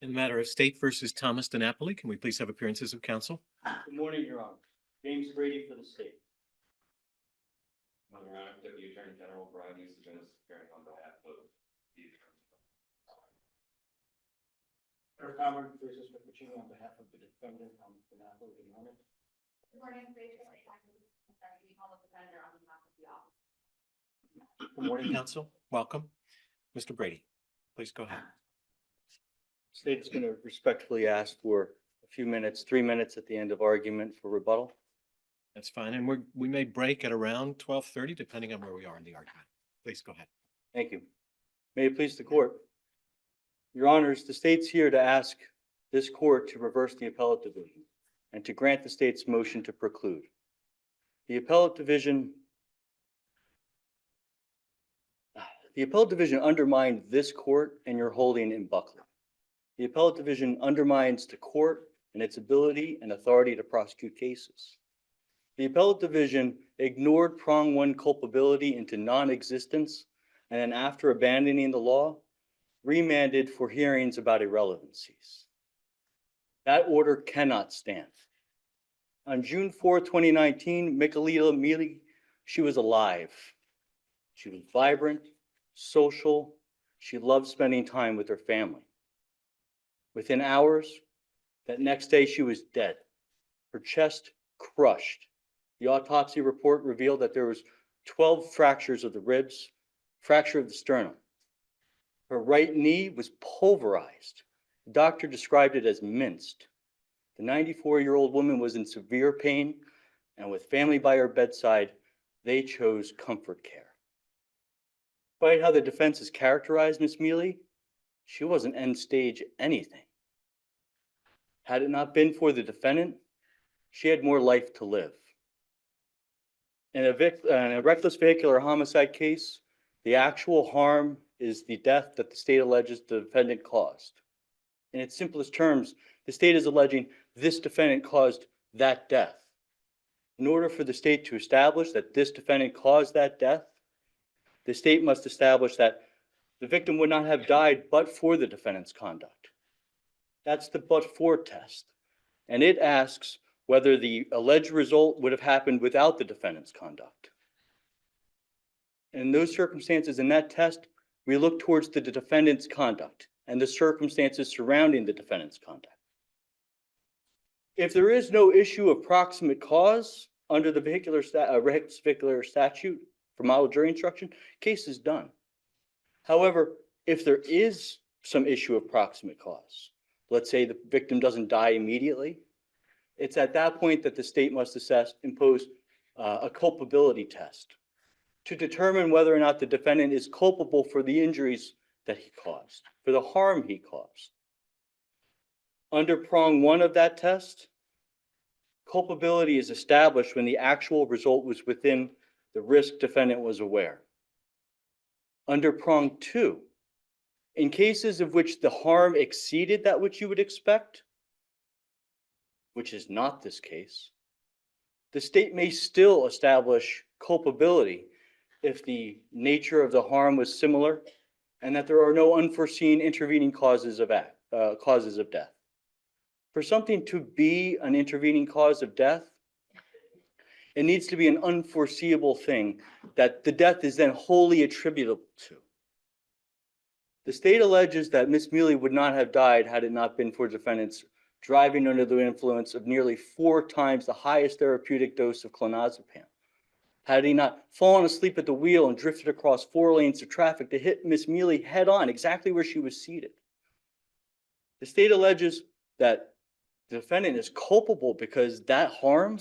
In the matter of State versus Thomas DiNapoli, can we please have appearances of counsel? Good morning, Your Honor. James Brady for the state. Your Honor, Deputy Attorney General Brian Usagen is appearing on behalf of the Attorney General. Eric Palmer, Mr. Puccini, on behalf of the defendant, DiNapoli. Good morning. Good morning, State Public Defender on behalf of the office. Good morning, counsel. Welcome. Mr. Brady, please go ahead. State is going to respectfully ask for a few minutes, 3 minutes at the end of argument for rebuttal. That's fine. And we may break at around 12:30, depending on where we are in the argument. Please go ahead. Thank you. May it please the court. Your Honors, the state's here to ask this court to reverse the appellate division and to grant the state's motion to preclude. The appellate division undermined this court and your holding in Buckley. The appellate division undermines the court and its ability and authority to prosecute cases. The appellate division ignored prong one culpability into non-existence, and then after abandoning the law, remanded for hearings about irrelevancies. That order cannot stand. On June 4, 2019, Michelita Mealy, she was alive. She was vibrant, social. She loved spending time with her family. Within hours, that next day she was dead. Her chest crushed. The autopsy report revealed that there was 12 fractures of the ribs, fracture of the sternum. Her right knee was pulverized. The doctor described it as minced. The 94-year-old woman was in severe pain, and with family by her bedside, they chose comfort care. Despite how the defense has characterized Ms. Mealy, she wasn't end stage anything. Had it not been for the defendant, she had more life to live. In a reckless vehicular homicide case, the actual harm is the death that the state alleges the defendant caused. In its simplest terms, the state is alleging this defendant caused that death. In order for the state to establish that this defendant caused that death, the state must establish that the victim would not have died but for the defendant's conduct. That's the but-for test, and it asks whether the alleged result would have happened without the defendant's conduct. And in those circumstances, in that test, we look towards the defendant's conduct and the circumstances surrounding the defendant's conduct. If there is no issue of proximate cause under the vehicular statute for model jury instruction, case is done. However, if there is some issue of proximate cause, let's say the victim doesn't die immediately, it's at that point that the state must impose a culpability test to determine whether or not the defendant is culpable for the injuries that he caused, for the harm he caused. Under prong one of that test, culpability is established when the actual result was within the risk defendant was aware. Under prong two, in cases of which the harm exceeded that which you would expect, which is not this case, the state may still establish culpability if the nature of the harm was similar and that there are no unforeseen intervening causes of death. For something to be an intervening cause of death, it needs to be an unforeseeable thing that the death is then wholly attributable to. The state alleges that Ms. Mealy would not have died had it not been for defendants driving under the influence of nearly 4 times the highest therapeutic dose of clonazepam. Had he not fallen asleep at the wheel and drifted across 4 lanes of traffic to hit Ms. Mealy head on, exactly where she was seated. The state alleges that the defendant is culpable because that harm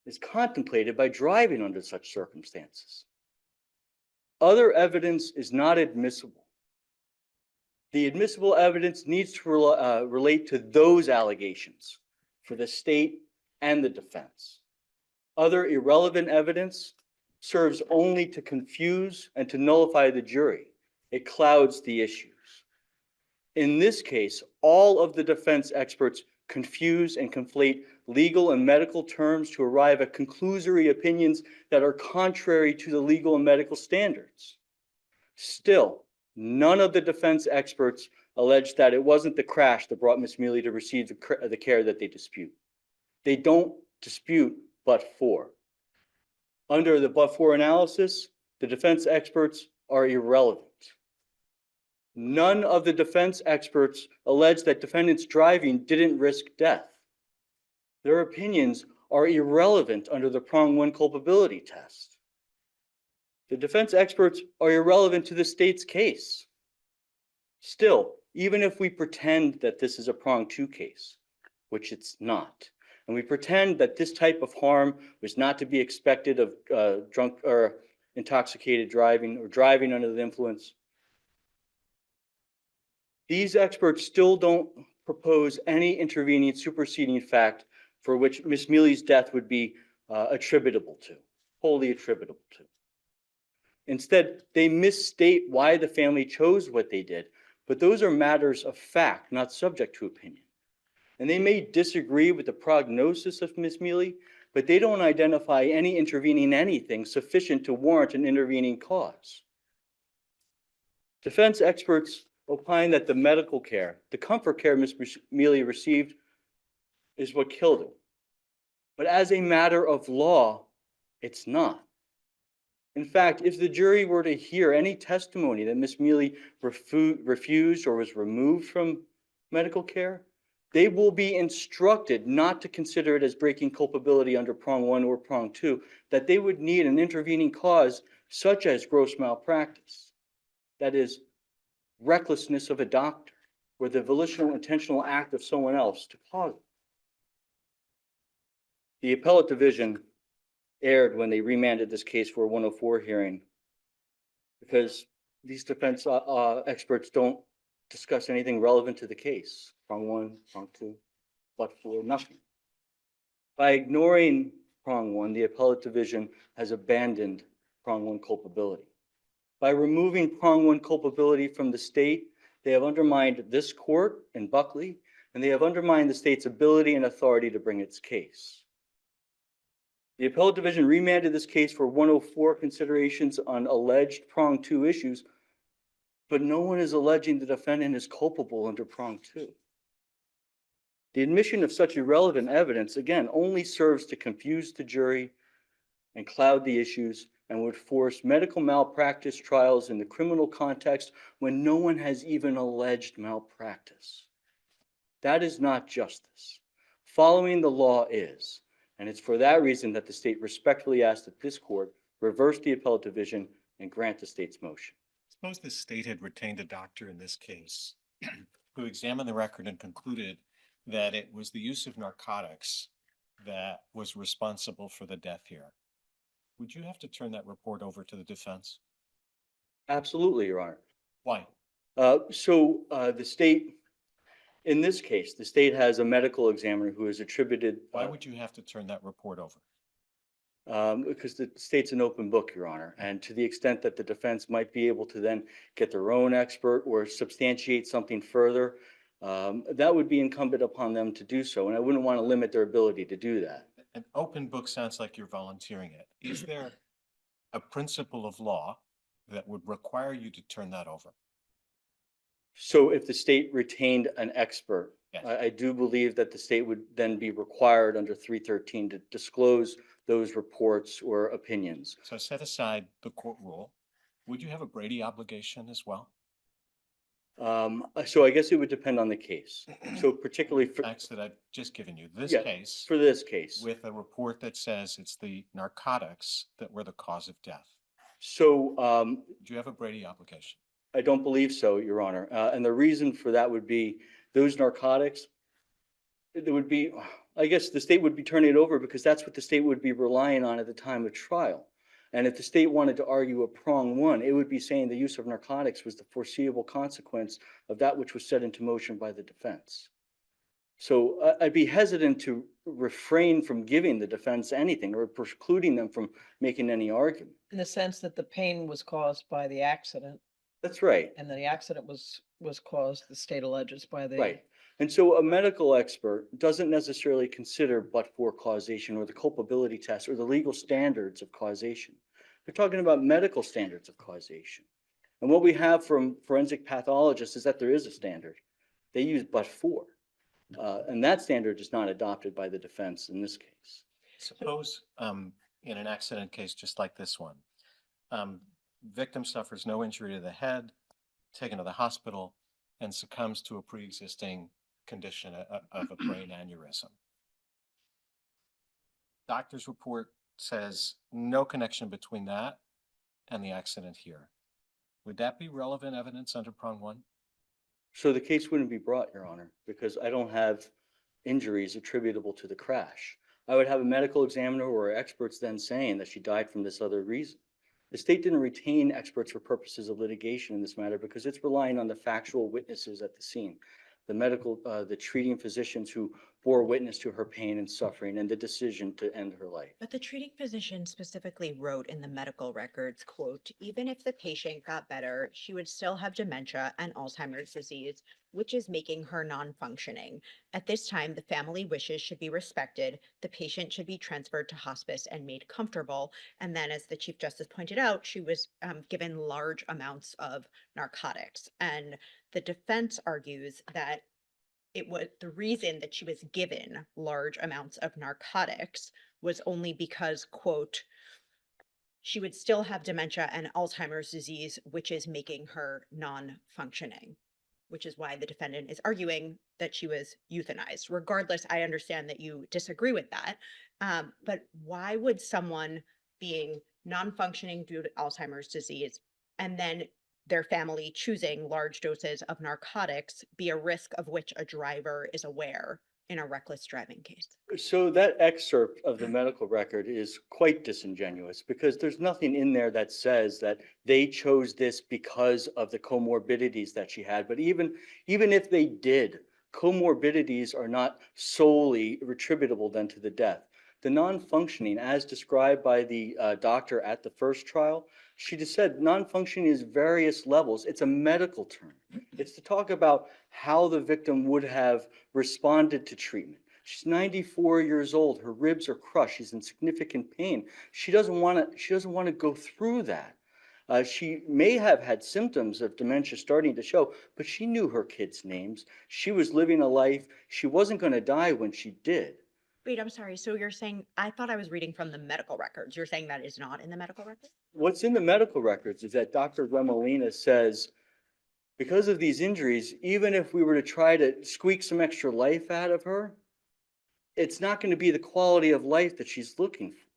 is contemplated by driving under such circumstances. Other evidence is not admissible. The admissible evidence needs to relate to those allegations for the state and the defense. Other irrelevant evidence serves only to confuse and to nullify the jury. It clouds the issues. In this case, all of the defense experts confuse and conflate legal and medical terms to arrive at conclusory opinions that are contrary to the legal and medical standards. Still, none of the defense experts alleged that it wasn't the crash that brought Ms. Mealy to receive the care that they dispute. They don't dispute but for. Under the but for analysis, the defense experts are irrelevant. None of the defense experts allege that defendants driving didn't risk death. Their opinions are irrelevant under the prong one culpability test. The defense experts are irrelevant to the state's case. Still, even if we pretend that this is a prong two case, which it's not, and we pretend that this type of harm was not to be expected of drunk or intoxicated driving or driving under the influence, these experts still don't propose any intervening superseding fact for which Ms. Mealy's death would be attributable to, wholly attributable to. Instead, they misstate why the family chose what they did, but those are matters of fact, not subject to opinion. And they may disagree with the prognosis of Ms. Mealy, but they don't identify any intervening anything sufficient to warrant an intervening cause. Defense experts opine that the medical care, the comfort care Ms. Mealy received is what killed her. But as a matter of law, it's not. In fact, if the jury were to hear any testimony that Ms. Mealy refused or was removed from medical care, they will be instructed not to consider it as breaking culpability under prong one or prong two, that they would need an intervening cause such as gross malpractice. That is, recklessness of a doctor or the volitional intentional act of someone else to cause it. The appellate division erred when they remanded this case for a 104 hearing because these defense experts don't discuss anything relevant to the case. Prong one, prong two, but for nothing. By ignoring prong one, the appellate division has abandoned prong one culpability. By removing prong one culpability from the state, they have undermined this court in Buckley, and they have undermined the state's ability and authority to bring its case. The appellate division remanded this case for 104 considerations on alleged prong two issues, but no one is alleging the defendant is culpable under prong two. The admission of such irrelevant evidence, again, only serves to confuse the jury and cloud the issues and would force medical malpractice trials in the criminal context when no one has even alleged malpractice. That is not justice. Following the law is, and it's for that reason that the state respectfully asks that this court reverse the appellate division and grant the state's motion. Suppose the state had retained a doctor in this case who examined the record and concluded that it was the use of narcotics that was responsible for the death here. Would you have to turn that report over to the defense? Absolutely, Your Honor. Why? The state, in this case, the state has a medical examiner who is attributed. Why would you have to turn that report over? Because the state's an open book, Your Honor. And to the extent that the defense might be able to then get their own expert or substantiate something further, that would be incumbent upon them to do so. And I wouldn't want to limit their ability to do that. An open book sounds like you're volunteering it. Is there a principle of law that would require you to turn that over? So if the state retained an expert, Yes. I do believe that the state would then be required under 313 to disclose those reports or opinions. So set aside the court rule. Would you have a Brady obligation as well? So I guess it would depend on the case. So particularly for, Facts that I've just given you, this Yeah, case for this case. with a report that says it's the narcotics that were the cause of death. So Do you have a Brady obligation? I don't believe so, Your Honor. And the reason for that would be those narcotics, it would be, I guess the state would be turning it over because that's what the state would be relying on at the time of trial. And if the state wanted to argue a prong one, it would be saying the use of narcotics was the foreseeable consequence of that which was set into motion by the defense. So I'd be hesitant to refrain from giving the defense anything or precluding them from making any argument. In the sense that the pain was caused by the accident, That's right. and the accident was caused, the state alleges, by the. Right. And so a medical expert doesn't necessarily consider but-for causation or the culpability test or the legal standards of causation. They're talking about medical standards of causation. And what we have from forensic pathologists is that there is a standard. They use but for. And that standard is not adopted by the defense in this case. Suppose, in an accident case just like this one, victim suffers no injury to the head, taken to the hospital, and succumbs to a pre-existing condition of a brain aneurysm. Doctor's report says no connection between that and the accident here. Would that be relevant evidence under prong one? So the case wouldn't be brought, Your Honor, because I don't have injuries attributable to the crash. I would have a medical examiner or experts then saying that she died from this other reason. The state didn't retain experts for purposes of litigation in this matter because it's relying on the factual witnesses at the scene, the treating physicians who bore witness to her pain and suffering and the decision to end her life. But the treating physician specifically wrote in the medical records, quote, even if the patient got better, she would still have dementia and Alzheimer's disease, which is making her non-functioning. At this time, the family wishes should be respected. The patient should be transferred to hospice and made comfortable. And then, as the Chief Justice pointed out, she was given large amounts of narcotics. And the defense argues that it was the reason that she was given large amounts of narcotics was only because, quote, she would still have dementia and Alzheimer's disease, which is making her non-functioning, which is why the defendant is arguing that she was euthanized. Regardless, I understand that you disagree with that. But why would someone being non-functioning due to Alzheimer's disease and then their family choosing large doses of narcotics be a risk of which a driver is aware in a reckless driving case? So that excerpt of the medical record is quite disingenuous because there's nothing in there that says that they chose this because of the comorbidities that she had. But even if they did, comorbidities are not solely attributable then to the death. The non-functioning, as described by the doctor at the first trial, she just said non-functioning is various levels. It's a medical term. It's to talk about how the victim would have responded to treatment. She's 94 years old. Her ribs are crushed. She's in significant pain. She doesn't want to go through that. She may have had symptoms of dementia starting to show, but she knew her kids' names. She was living a life. She wasn't going to die when she did. Wait, I'm sorry. So you're saying, I thought I was reading from the medical records. You're saying that is not in the medical records? What's in the medical records is that Dr. Remolina says, because of these injuries, even if we were to try to squeak some extra life out of her, it's not going to be the quality of life that she's looking for.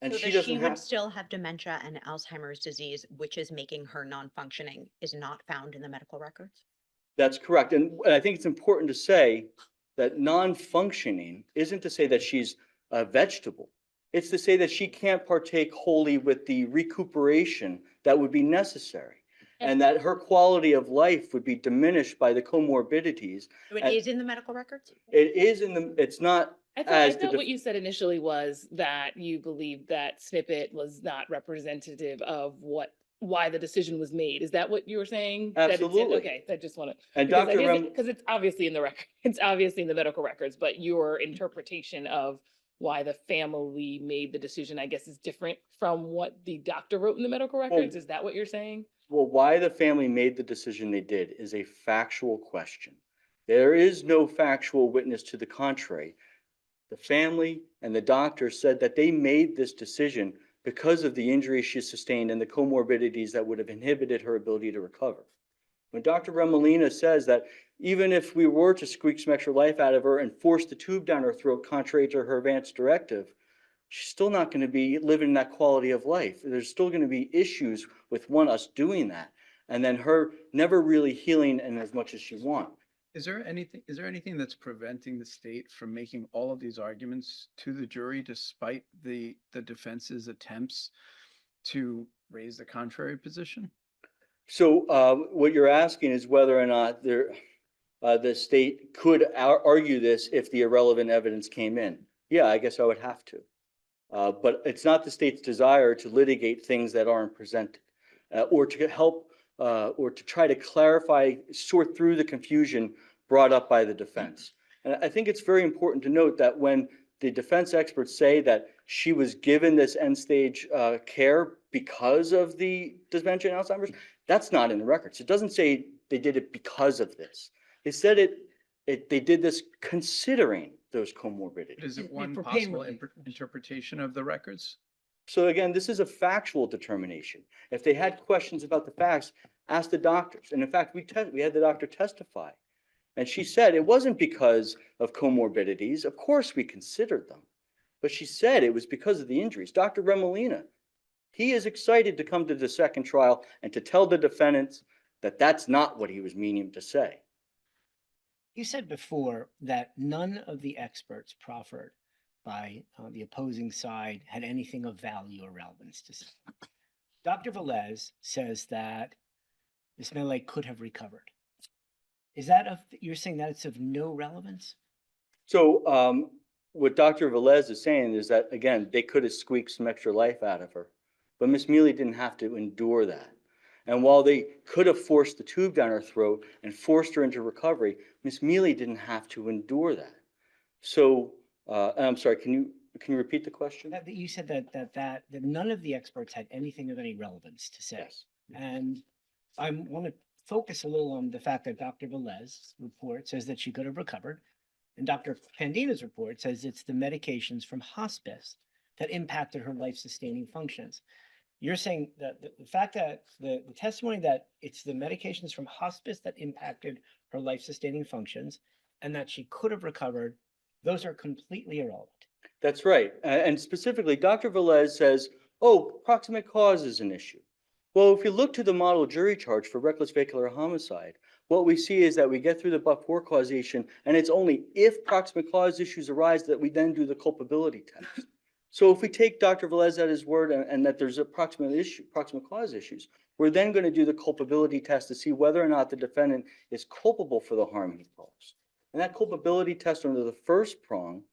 And So she that doesn't she would have, still have dementia and Alzheimer's disease, which is making her non-functioning, is not found in the medical records? that's correct. And I think it's important to say that non-functioning isn't to say that she's a vegetable. It's to say that she can't partake wholly with the recuperation that would be necessary. And that her quality of life would be diminished by the comorbidities. So it And- is in the medical records? It is it's not I as the thought what you said initially was that you believed that snippet was not representative of why the decision was made. Is that what you were saying? That it's in- Absolutely. Okay, I just want to. And Dr. Because it's obviously in the record, it's obviously in the medical records, but your interpretation of why the family made the decision, I guess, is different from what the doctor wrote in the medical records. Is that what you're saying? Well, why the family made the decision they did is a factual question. There is no factual witness to the contrary. The family and the doctor said that they made this decision because of the injuries she sustained and the comorbidities that would have inhibited her ability to recover. When Dr. Remolina says that even if we were to squeak some extra life out of her and force the tube down her throat contrary to her advance directive, she's still not going to be living that quality of life. There's still going to be issues with us doing that, and then her never really healing in as much as she wants. Is there anything that's preventing the state from making all of these arguments to the jury despite the defense's attempts to raise the contrary position? So what you're asking is whether or not the state could argue this if the irrelevant evidence came in. Yeah, I guess I would have to. But it's not the state's desire to litigate things that aren't presented or to help or to try to clarify, sort through the confusion brought up by the defense. And I think it's very important to note that when the defense experts say that she was given this end stage care because of the dementia and Alzheimer's, That's not in the records. It doesn't say they did it because of this. They said they did this considering those comorbidities. Is it And one for pain possible relief. interpretation of the records? So again, this is a factual determination. If they had questions about the facts, ask the doctors. And in fact, we had the doctor testify. And she said it wasn't because of comorbidities. Of course, we considered them. But she said it was because of the injuries. Dr. Remolina, he is excited to come to the second trial and to tell the defendants that that's not what he was meaning to say. You said before that none of the experts proffered by the opposing side had anything of value or relevance to say. Dr. Velez says that Ms. Mele could have recovered. Is that you're saying that it's of no relevance? So what Dr. Velez is saying is that, again, they could have squeaked some extra life out of her, but Miss Mealy didn't have to endure that. And while they could have forced the tube down her throat and forced her into recovery, Miss Mealy didn't have to endure that. So, I'm sorry, can you repeat the question? That you said that none of the experts had anything of any relevance to say. Yes. And I want to focus a little on the fact that Dr. Velez's report says that she could have recovered. And Dr. Pandina's report says it's the medications from hospice that impacted her life-sustaining functions. You're saying that the fact that the testimony that it's the medications from hospice that impacted her life-sustaining functions and that she could have recovered, those are completely irrelevant. That's right. And specifically, Dr. Velez says, oh, proximate cause is an issue. Well, if you look to the model jury charge for reckless vehicular homicide, what we see is that we get through the but-for causation, and it's only if proximate cause issues arise that we then do the culpability test. So if we take Dr. Velez at his word and that there's a proximate cause issues, we're then going to do the culpability test to see whether or not the defendant is culpable for the harm he caused. And that culpability test under the first prong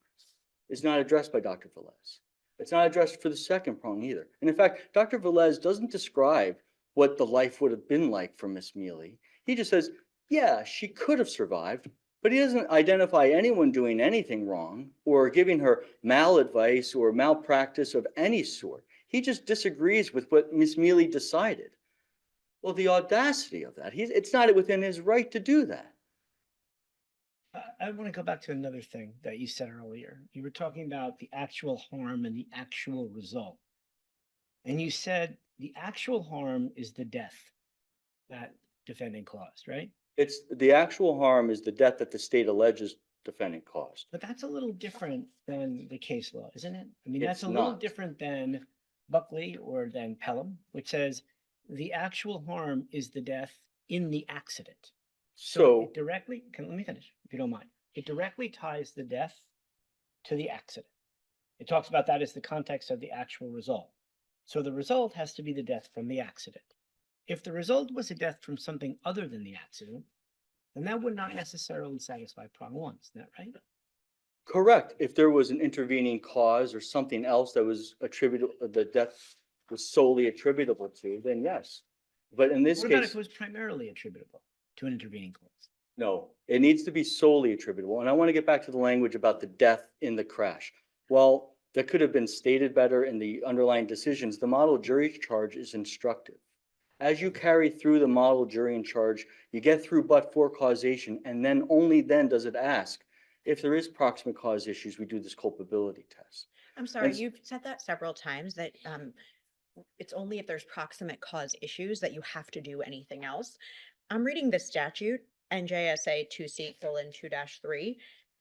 is not addressed by Dr. Velez. It's not addressed for the second prong either. And in fact, Dr. Velez doesn't describe what the life would have been like for Miss Mealy. He just says, yeah, she could have survived, but he doesn't identify anyone doing anything wrong or giving her maladvice or malpractice of any sort. He just disagrees with what Miss Mealy decided. Well, the audacity of that, it's not within his right to do that. I want to go back to another thing that you said earlier. You were talking about the actual harm and the actual result. And you said the actual harm is the death that defendant caused, right? It's the actual harm is the death that the state alleges defendant caused. But that's a little different than the case law, isn't it? I mean, It's that's a little not. different than Buckley or than Pelham, which says the actual harm is the death in the accident. So it directly, let me finish, if you don't mind. It directly ties the death to the accident. It talks about that as the context of the actual result. So the result has to be the death from the accident. If the result was a death from something other than the accident, then that would not necessarily satisfy prong one, isn't that right? correct. If there was an intervening cause or something else that was attributable, the death was solely attributable to, then yes. But in this What about case, if it was primarily attributable to an intervening cause? no, it needs to be solely attributable. And I want to get back to the language about the death in the crash. Well, that could have been stated better in the underlying decisions. The model jury charge is instructive. As you carry through the model jury in charge, you get through but-for causation, and then only then does it ask if there is proximate cause issues, we do this culpability test. I'm sorry, And- you've said that several times that it's only if there's proximate cause issues that you have to do anything else. I'm reading the statute, NJSA 2C:2-3,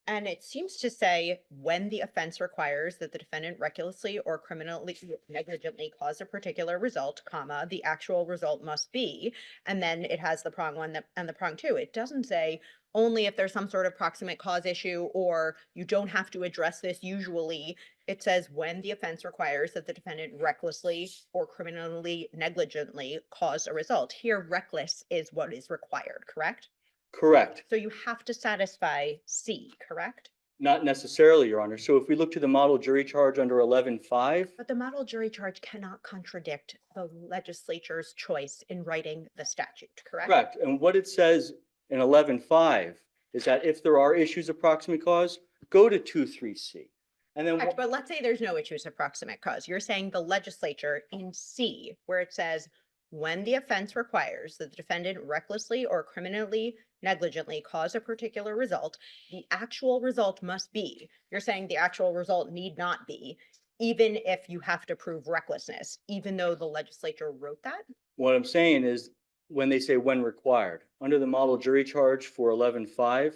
and it seems to say when the offense requires that the defendant recklessly or criminally negligently cause a particular result, comma, the actual result must be, and then it has the prong one and the prong two. It doesn't say only if there's some sort of proximate cause issue or you don't have to address this usually. It says when the offense requires that the defendant recklessly or criminally negligently cause a result. Here, reckless is what is required, correct? Correct. So you have to satisfy C, correct? Not necessarily, Your Honor. So if we look to the model jury charge under 11.5, But the model jury charge cannot contradict the legislature's choice in writing the statute, correct? correct. And what it says in 11.5 is that if there are issues of proximate cause, go to 2.3C. And then Correct, but let's say there's no issues of proximate cause. You're saying the legislature in C, where it says when the offense requires that the defendant recklessly or criminally negligently cause a particular result, the actual result must be, you're saying the actual result need not be, even if you have to prove recklessness, even though the legislature wrote that? What I'm saying is, when they say when required, under the model jury charge for 11.5,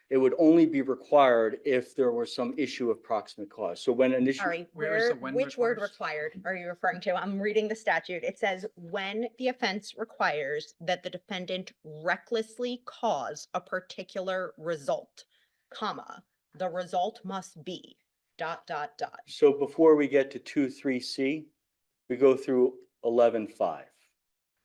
it would only be required if there were some issue of proximate cause. So when an issue, Sorry, Where is the when which word requires? required are you referring to? I'm reading the statute. It says when the offense requires that the defendant recklessly cause a particular result, comma, the result must be, dot, dot, dot. so before we get to 2.3c, we go through 11.5.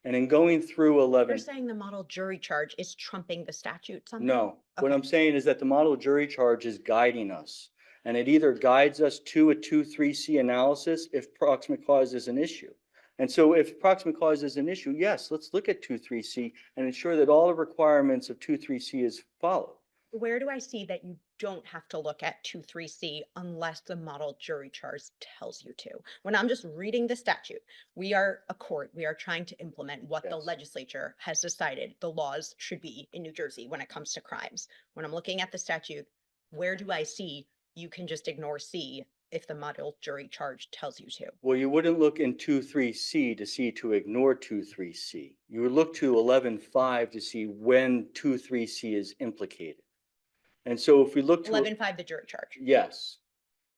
And in going through 11. You're saying the model jury charge is trumping the statute somehow? No, what Okay. I'm saying is that the model jury charge is guiding us. And it either guides us to a 2.3c analysis if proximate cause is an issue. And so if proximate cause is an issue, yes, let's look at 2.3c and ensure that all the requirements of 2.3c is followed. Where do I see that you don't have to look at 2.3c unless the model jury charge tells you to? When I'm just reading the statute, we are a court, we are trying to implement what the Yes. legislature has decided the laws should be in New Jersey when it comes to crimes. When I'm looking at the statute, where do I see you can just ignore C if the model jury charge tells you to? Well, you wouldn't look in 2.3c to see to ignore 2.3c. You would look to 11.5 to see when 2.3c is implicated. And so if we look to. 11.5, the jury charge. Yes.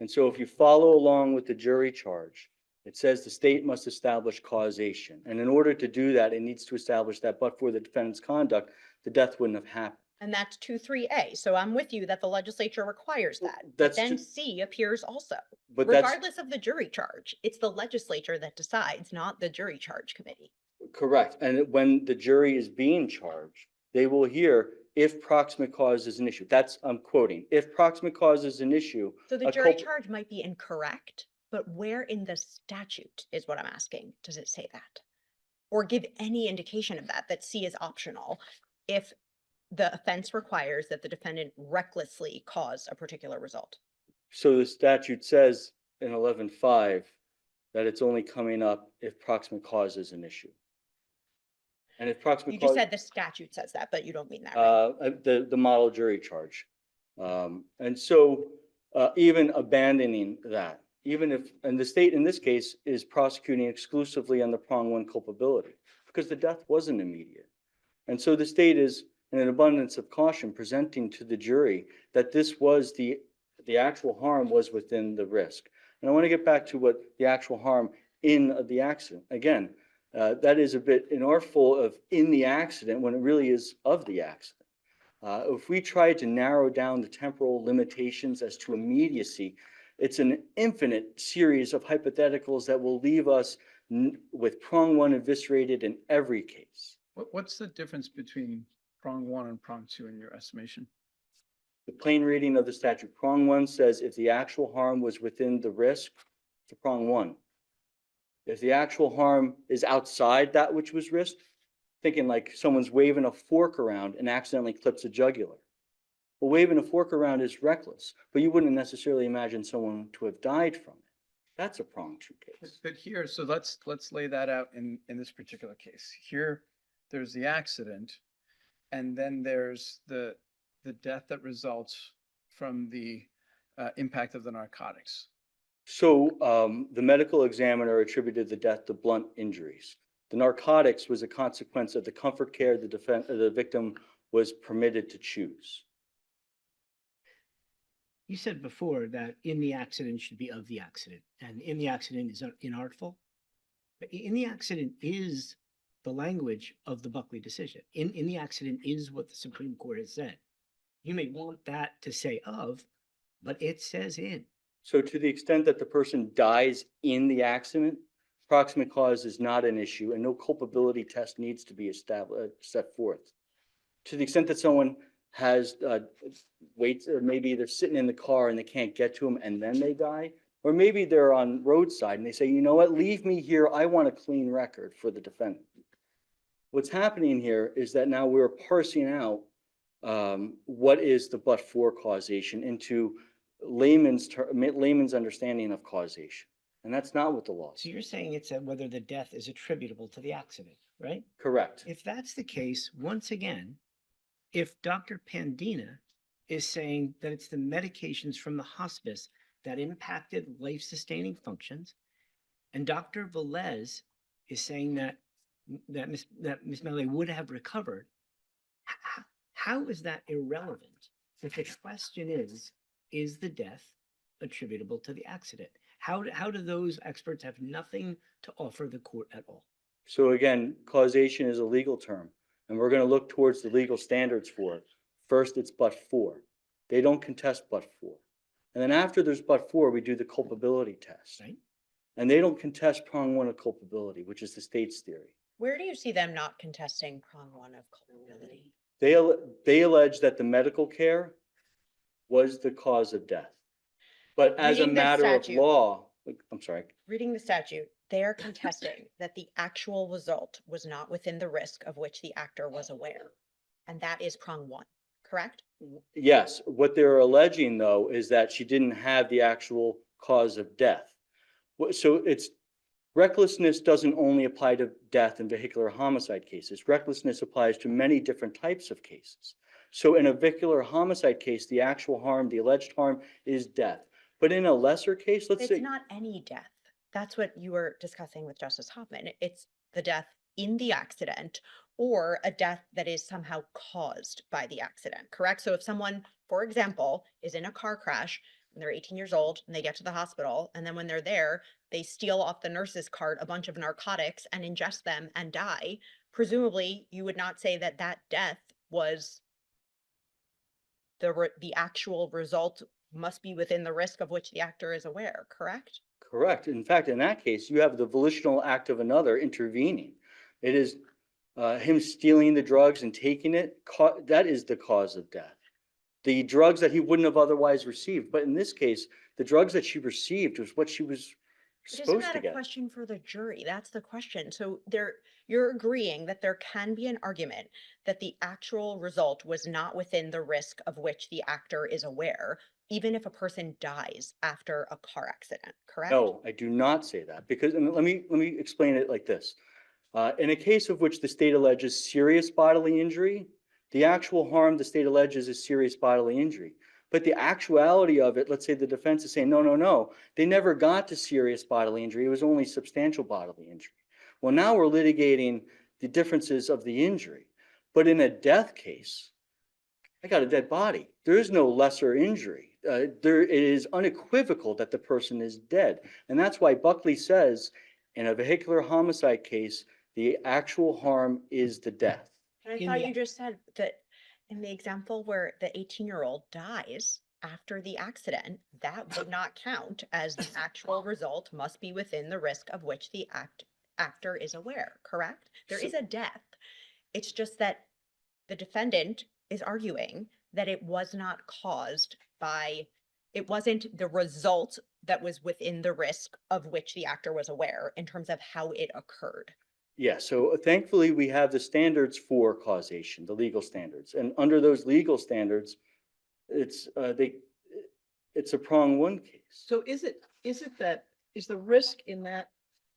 And so if you follow along with the jury charge, it says the state must establish causation. And in order to do that, it needs to establish that but for the defendant's conduct, the death wouldn't have happened. And that's 2.3a. So I'm with you that the legislature requires that. But That's then ju- C appears also. But that's Regardless of the jury charge, it's the legislature that decides, not the jury charge committee. correct. And when the jury is being charged, they will hear if proximate cause is an issue. That's, I'm quoting, if proximate cause is an issue. So the a jury culp- charge might be incorrect, but where in the statute is what I'm asking? Does it say that? Or give any indication of that, that C is optional if the offense requires that the defendant recklessly cause a particular result? So the statute says in 11.5 that it's only coming up if proximate cause is an issue. And if proximate You cause. just said the statute says that, but you don't mean that, right? The model jury charge. And so even abandoning that, even if, and the state in this case is prosecuting exclusively on the prong one culpability because the death wasn't immediate. And so the state is, in an abundance of caution, presenting to the jury that this was the actual harm was within the risk. And I want to get back to what the actual harm in the accident. Again, that is a bit inartful of in the accident when it really is of the accident. If we try to narrow down the temporal limitations as to immediacy, it's an infinite series of hypotheticals that will leave us with prong one eviscerated in every case. What's the difference between prong one and prong two in your estimation? The plain reading of the statute, prong one says if the actual harm was within the risk, to prong one. If the actual harm is outside that which was risked, thinking like someone's waving a fork around and accidentally clips a jugular. Well, waving a fork around is reckless, but you wouldn't necessarily imagine someone to have died from it. That's a prong two case. But here, so let's lay that out in this particular case. Here, there's the accident, and then there's the death that results from the impact of the narcotics. So the medical examiner attributed the death to blunt injuries. The narcotics was a consequence of the comfort care the victim was permitted to choose. You said before that in the accident should be of the accident, and in the accident is inartful. But in the accident is the language of the Buckley decision. In the accident is what the Supreme Court has said. You may want that to say of, but it says in. So to the extent that the person dies in the accident, proximate cause is not an issue and no culpability test needs to be established, set forth. To the extent that someone has waits, or maybe they're sitting in the car and they can't get to them and then they die, or maybe they're on roadside and they say, you know what, leave me here. I want a clean record for the defendant. What's happening here is that now we're parsing out what is the but-for causation into layman's understanding of causation. And that's not what the law So says. you're saying it's whether the death is attributable to the accident, right? Correct. If that's the case, once again, if Dr. Pandina is saying that it's the medications from the hospice that impacted life-sustaining functions, and Dr. Velez is saying that Miss Melly would have recovered, how is that irrelevant? If the question is the death attributable to the accident? How do those experts have nothing to offer the court at all? So again, causation is a legal term, and we're going to look towards the legal standards for it. First, it's but for. They don't contest but for. And then after there's but for, we do the culpability test. Right? And they don't contest prong one of culpability, which is the state's theory. Where do you see them not contesting prong one of culpability? They allege that the medical care was the cause of death. But as a Reading the matter of statute. law, I'm sorry, Reading the statute, they are contesting that the actual result was not within the risk of which the actor was aware. And that is prong one, correct? yes, what they're alleging though is that she didn't have the actual cause of death. So it's recklessness doesn't only apply to death in vehicular homicide cases. Recklessness applies to many different types of cases. So in a vehicular homicide case, the actual harm, the alleged harm is death. But in a lesser case, let's It's say, not any death. That's what you were discussing with Justice Hoffman. It's the death in the accident or a death that is somehow caused by the accident, correct? So if someone, for example, is in a car crash and they're 18 years old and they get to the hospital, and then when they're there, they steal off the nurse's cart a bunch of narcotics and ingest them and die, presumably you would not say that that death was the actual result must be within the risk of which the actor is aware, correct? correct. In fact, in that case, you have the volitional act of another intervening. It is him stealing the drugs and taking it. That is the cause of death. The drugs that he wouldn't have otherwise received. But in this case, the drugs that she received was what she was But isn't supposed that to a get. question for the jury? That's the question. So you're agreeing that there can be an argument that the actual result was not within the risk of which the actor is aware, even if a person dies after a car accident, correct? No, I do not say that because, and let me explain it like this. In a case of which the state alleges serious bodily injury, the actual harm the state alleges is serious bodily injury. But the actuality of it, let's say the defense is saying, no, no, no, they never got to serious bodily injury. It was only substantial bodily injury. Well, now we're litigating the differences of the injury. But in a death case, I got a dead body. There is no lesser injury. It is unequivocal that the person is dead. And that's why Buckley says in a vehicular homicide case, the actual harm is the death. And I In thought the- you just said that in the example where the 18-year-old dies after the accident, that would not count as the actual result must be within the risk of which the actor is aware, correct? There is a death. It's just that the defendant is arguing that it was not caused by, it wasn't the result that was within the risk of which the actor was aware in terms of how it occurred. Yeah, so thankfully we have the standards for causation, the legal standards. And under those legal standards, it's a prong one case. So is it that, is the risk in that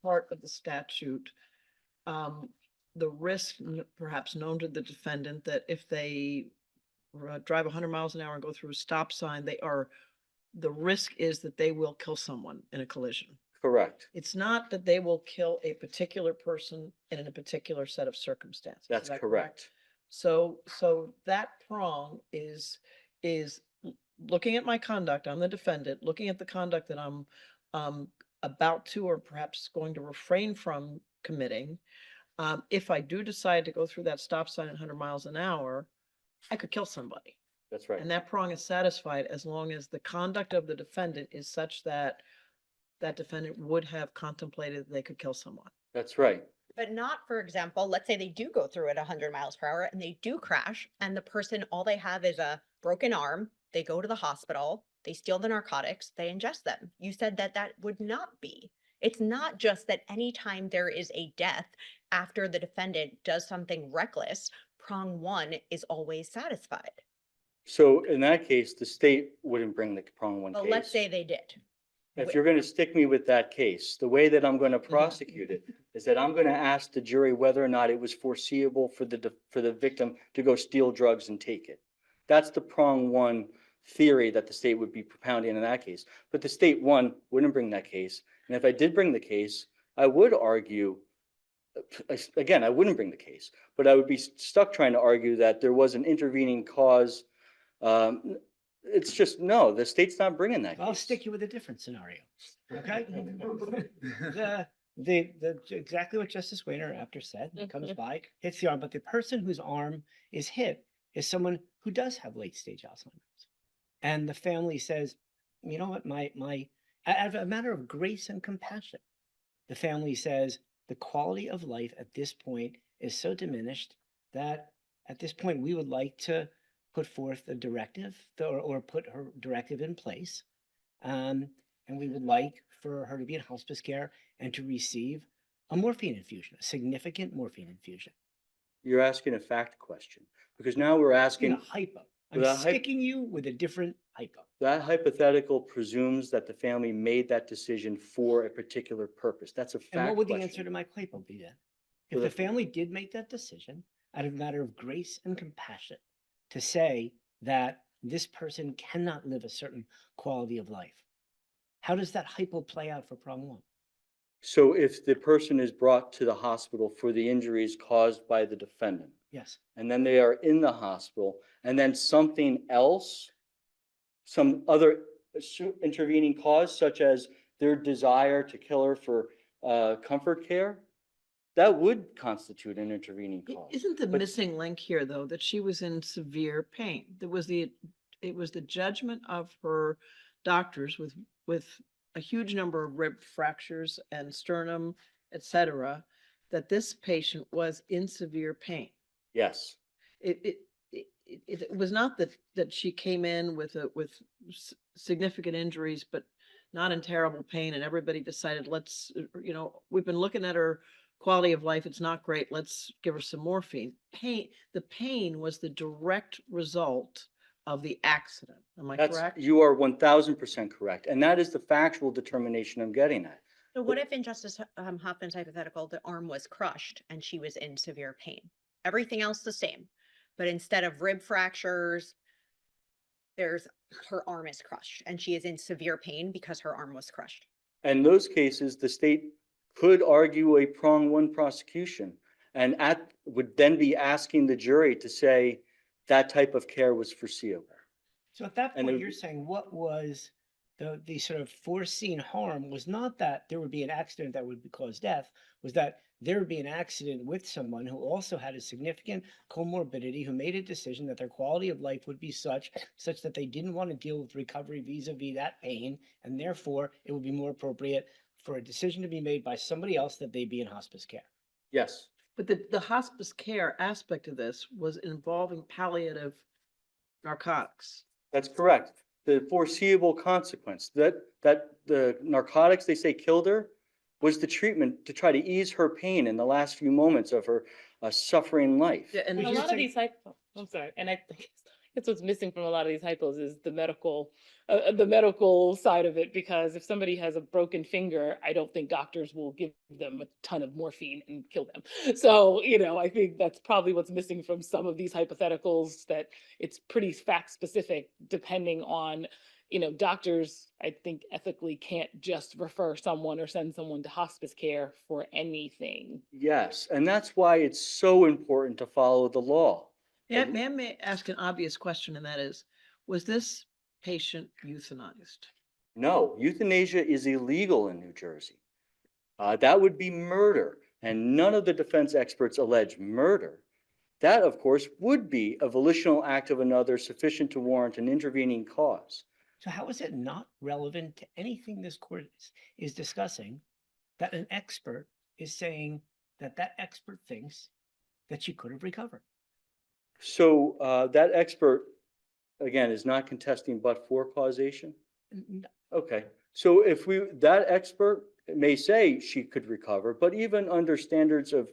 part of the statute, the risk perhaps known to the defendant that if they drive 100 miles an hour and go through a stop sign, the risk is that they will kill someone in a collision? Correct. It's not that they will kill a particular person in a particular set of circumstances. Is That's that correct. So that prong is looking at my conduct, I'm the defendant, looking at the conduct that I'm about to, or perhaps going to refrain from committing. If I do decide to go through that stop sign at 100 miles an hour, I could kill somebody. That's right. And that prong is satisfied as long as the conduct of the defendant is such that that defendant would have contemplated that they could kill someone. That's right. But not, for example, let's say they do go through at 100 miles per hour and they do crash, and the person, all they have is a broken arm. They go to the hospital, they steal the narcotics, they ingest them. You said that that would not be. It's not just that anytime there is a death after the defendant does something reckless, prong one is always satisfied. So in that case, the state wouldn't bring the prong one But case. let's say they did. If you're going to stick me with that case, the way that I'm going to prosecute it is that I'm going to ask the jury whether or not it was foreseeable for the victim to go steal drugs and take it. That's the prong one theory that the state would be propounding in that case. But the state, one, wouldn't bring that case. And if I did bring the case, I would argue, again, I wouldn't bring the case, but I would be stuck trying to argue that there was an intervening cause. It's just, no, the state's not bringing that I'll case. stick you with a different scenario, okay? Exactly what Justice Wayner after said, comes by, hits the arm, but the person whose arm is hit is someone who does have late stage Alzheimer's. And the family says, you know what, out of a matter of grace and compassion, the family says the quality of life at this point is so diminished that at this point we would like to put forth a directive or put her directive in place. And we would like for her to be in hospice care and to receive a morphine infusion, a significant morphine infusion. You're asking a fact question because now we're In asking, a hypo. I'm Without hypo- sticking you with a different hypo. that hypothetical presumes that the family made that decision for a particular purpose. That's a fact And what would the question. answer to my hypo be then? If Well, the family did make that decision out of a matter of grace and compassion to say that this person cannot live a certain quality of life, how does that hypo play out for prong one? So if the person is brought to the hospital for the injuries caused by the defendant, Yes. and then they are in the hospital, and then something else, some other intervening cause, such as their desire to kill her for comfort care, that would constitute an intervening cause. Isn't the But- missing link here, though, that she was in severe pain? It was the judgment of her doctors with a huge number of rib fractures and sternum, et cetera, that this patient was in severe pain. Yes. It was not that she came in with significant injuries, but not in terrible pain, and everybody decided, let's, we've been looking at her quality of life, it's not great, let's give her some morphine. The pain was the direct result of the accident. Am I correct? You are 1000% correct. And that is the factual determination I'm getting at. So what if in Justice Hoffman's hypothetical, the arm was crushed and she was in severe pain? Everything else the same, but instead of rib fractures, her arm is crushed and she is in severe pain because her arm was crushed. In those cases, the state could argue a prong one prosecution and would then be asking the jury to say that type of care was foreseeable. So at that And point, it- you're saying what was the sort of foreseen harm was not that there would be an accident that would cause death, was that there would be an accident with someone who also had a significant comorbidity, who made a decision that their quality of life would be such that they didn't want to deal with recovery vis-a-vis that pain, and therefore it would be more appropriate for a decision to be made by somebody else that they be in hospice care. Yes. But the hospice care aspect of this was involving palliative narcotics. That's correct. The foreseeable consequence that the narcotics they say killed her was the treatment to try to ease her pain in the last few moments of her suffering life. Yeah, and And a here's lot of the- these I'm sorry, and I think that's what's missing from a lot of these hypos is the medical side of it, because if somebody has a broken finger, I don't think doctors will give them a ton of morphine and kill them. So, I think that's probably what's missing from some of these hypotheticals, that it's pretty fact specific depending on, doctors, I think ethically can't just refer someone or send someone to hospice care for anything. Yes, and that's why it's so important to follow the law. May I ask an obvious question, and that is, was this patient euthanized? No, euthanasia is illegal in New Jersey. That would be murder, and none of the defense experts allege murder. That, of course, would be a volitional act of another sufficient to warrant an intervening cause. So how is it not relevant to anything this court is discussing that an expert is saying that expert thinks that she could have recovered? So that expert, again, is not contesting but-for causation? Okay, so if that expert may say she could recover, but even under standards of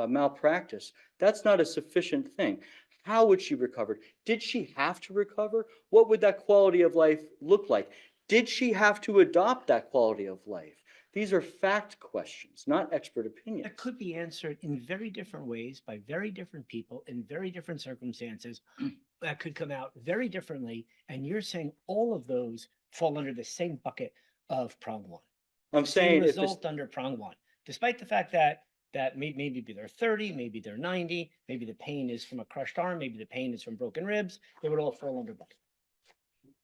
malpractice, that's not a sufficient thing. How would she recover? Did she have to recover? What would that quality of life look like? Did she have to adopt that quality of life? These are fact questions, not expert opinions. That could be answered in very different ways by very different people in very different circumstances that could come out very differently. And you're saying all of those fall under the same bucket of prong one. I'm The same saying if this, result under prong one, despite the fact that maybe they're 30, maybe they're 90, maybe the pain is from a crushed arm, maybe the pain is from broken ribs, they would all fall under bucket.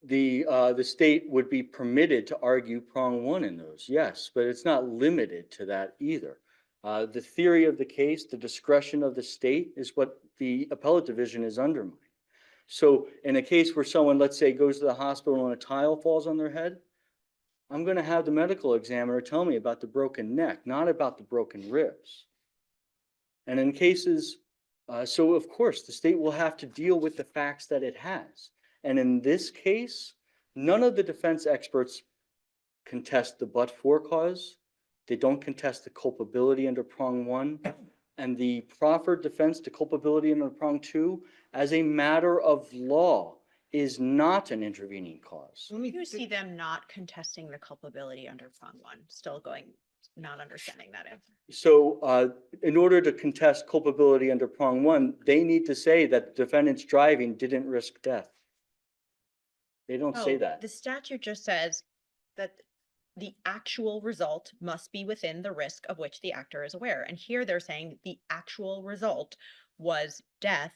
the state would be permitted to argue prong one in those, yes, but it's not limited to that either. The theory of the case, the discretion of the state is what the appellate division is undermining. So in a case where someone, let's say, goes to the hospital and a tile falls on their head, I'm going to have the medical examiner tell me about the broken neck, not about the broken ribs. And in cases, so of course, the state will have to deal with the facts that it has. And in this case, none of the defense experts contest the but-for cause. They don't contest the culpability under prong one. And the proffered defense to culpability under prong two, as a matter of law, is not an intervening cause. Let me You see them not contesting the culpability under prong one, still going, not understanding that answer. So in order to contest culpability under prong one, they need to say that the defendant's driving didn't risk death. They don't say Oh, that. the statute just says that the actual result must be within the risk of which the actor is aware. And here they're saying the actual result was death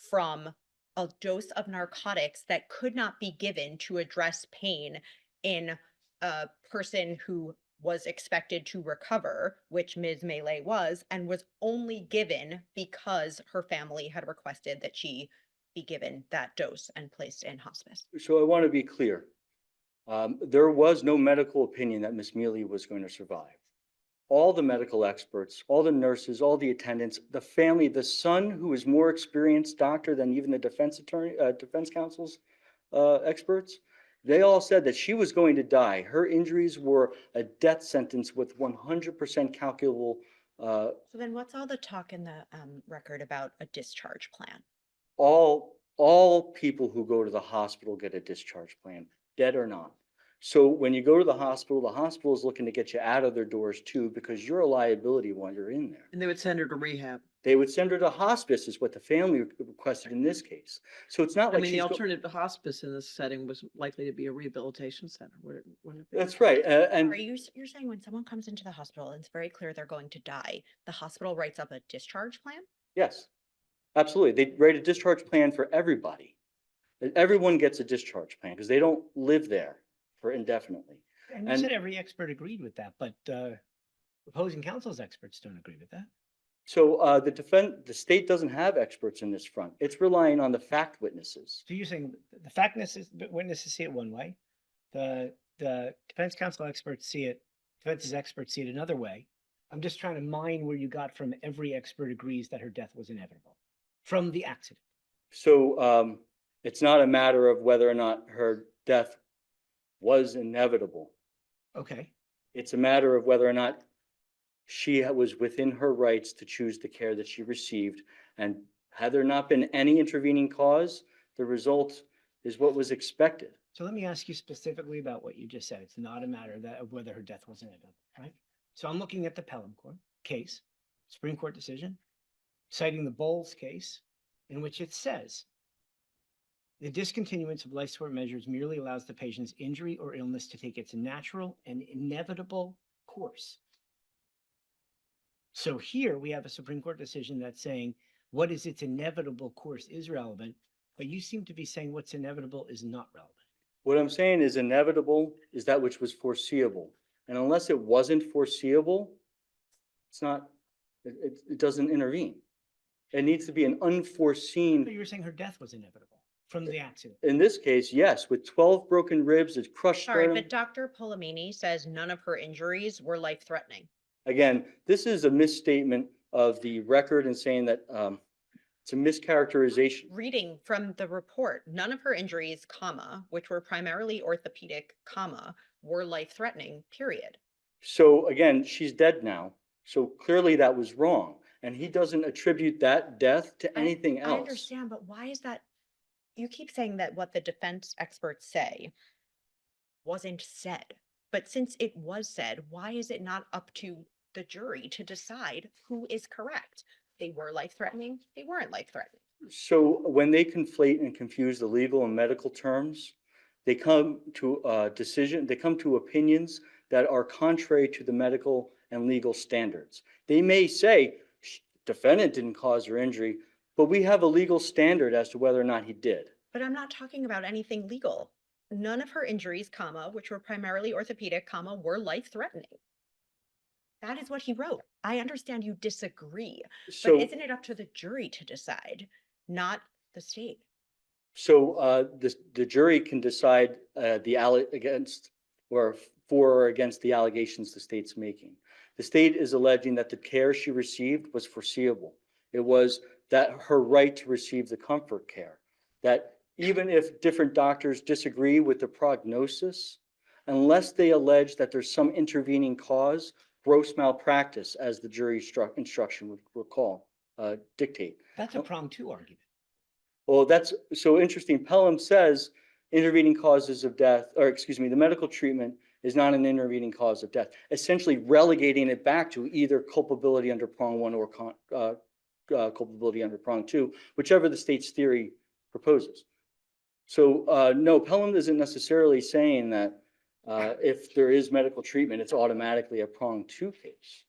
from a dose of narcotics that could not be given to address pain in a person who was expected to recover, which Ms. Melee was, and was only given because her family had requested that she be given that dose and placed in hospice. So I want to be clear. There was no medical opinion that Miss Mealy was going to survive. All the medical experts, all the nurses, all the attendants, the family, the son who is more experienced doctor than even the defense counsel's experts, they all said that she was going to die. Her injuries were a death sentence with 100% calculable. So then what's all the talk in the record about a discharge plan? All people who go to the hospital get a discharge plan, dead or not. So when you go to the hospital is looking to get you out of their doors too, because you're a liability while you're in there. And they would send her to rehab. They would send her to hospice is what the family requested in this case. So it's not I like mean, the she's. alternative to hospice in this setting was likely to be a rehabilitation center. Wouldn't it be? That's right. And Are you're saying when someone comes into the hospital and it's very clear they're going to die, the hospital writes up a discharge plan? yes, absolutely. They write a discharge plan for everybody. Everyone gets a discharge plan because they don't live there for indefinitely. And you And- said every expert agreed with that, but opposing counsel's experts don't agree with that. So the state doesn't have experts in this front. It's relying on the fact witnesses. So you're saying the fact witnesses see it one way, the defense counsel experts see it, defense's experts see it another way. I'm just trying to mine where you got from every expert agrees that her death was inevitable from the accident. So it's not a matter of whether or not her death was inevitable. Okay. It's a matter of whether or not she was within her rights to choose the care that she received. And had there not been any intervening cause, the result is what was expected. So let me ask you specifically about what you just said. It's not a matter of whether her death was inevitable, right? So I'm looking at the Pelham Court case, Supreme Court decision, citing the Bowles case, in which it says the discontinuance of life support measures merely allows the patient's injury or illness to take its natural and inevitable course. So here we have a Supreme Court decision that's saying what is its inevitable course is relevant, but you seem to be saying what's inevitable is not relevant. What I'm saying is inevitable is that which was foreseeable. And unless it wasn't foreseeable, it's not, it doesn't intervene. It needs to be an So unforeseen. you were saying her death was inevitable from the accident. In this case, yes, with 12 broken ribs, a crushed Sorry, sternum. but Dr. Polamini says none of her injuries were life-threatening. Again, this is a misstatement of the record and saying that it's a mischaracterization. Reading from the report, none of her injuries, comma, which were primarily orthopedic, comma, were life-threatening, period. So again, she's dead now. So clearly that was wrong. And he doesn't attribute that death to anything else. I understand, but why is that? You keep saying that what the defense experts say wasn't said. But since it was said, why is it not up to the jury to decide who is correct? They were life-threatening, they weren't life-threatening. So when they conflate and confuse the legal and medical terms, they come to they come to opinions that are contrary to the medical and legal standards. They may say, defendant didn't cause her injury, but we have a legal standard as to whether or not he did. But I'm not talking about anything legal. None of her injuries, comma, which were primarily orthopedic, comma, were life-threatening. That is what he wrote. I understand you disagree, but So, isn't it up to the jury to decide, not the state? the jury can decide against or for or against the allegations the state's making. The state is alleging that the care she received was foreseeable. It was that her right to receive the comfort care, that even if different doctors disagree with the prognosis, unless they allege that there's some intervening cause, gross malpractice, as the jury instruction would recall, dictate. That's a prong two argument. Well, that's so interesting. Pelham says intervening causes of death, or excuse me, the medical treatment is not an intervening cause of death, essentially relegating it back to either culpability under prong one or culpability under prong two, whichever the state's theory proposes. So no, Pelham isn't necessarily saying that if there is medical treatment, it's automatically a prong two case.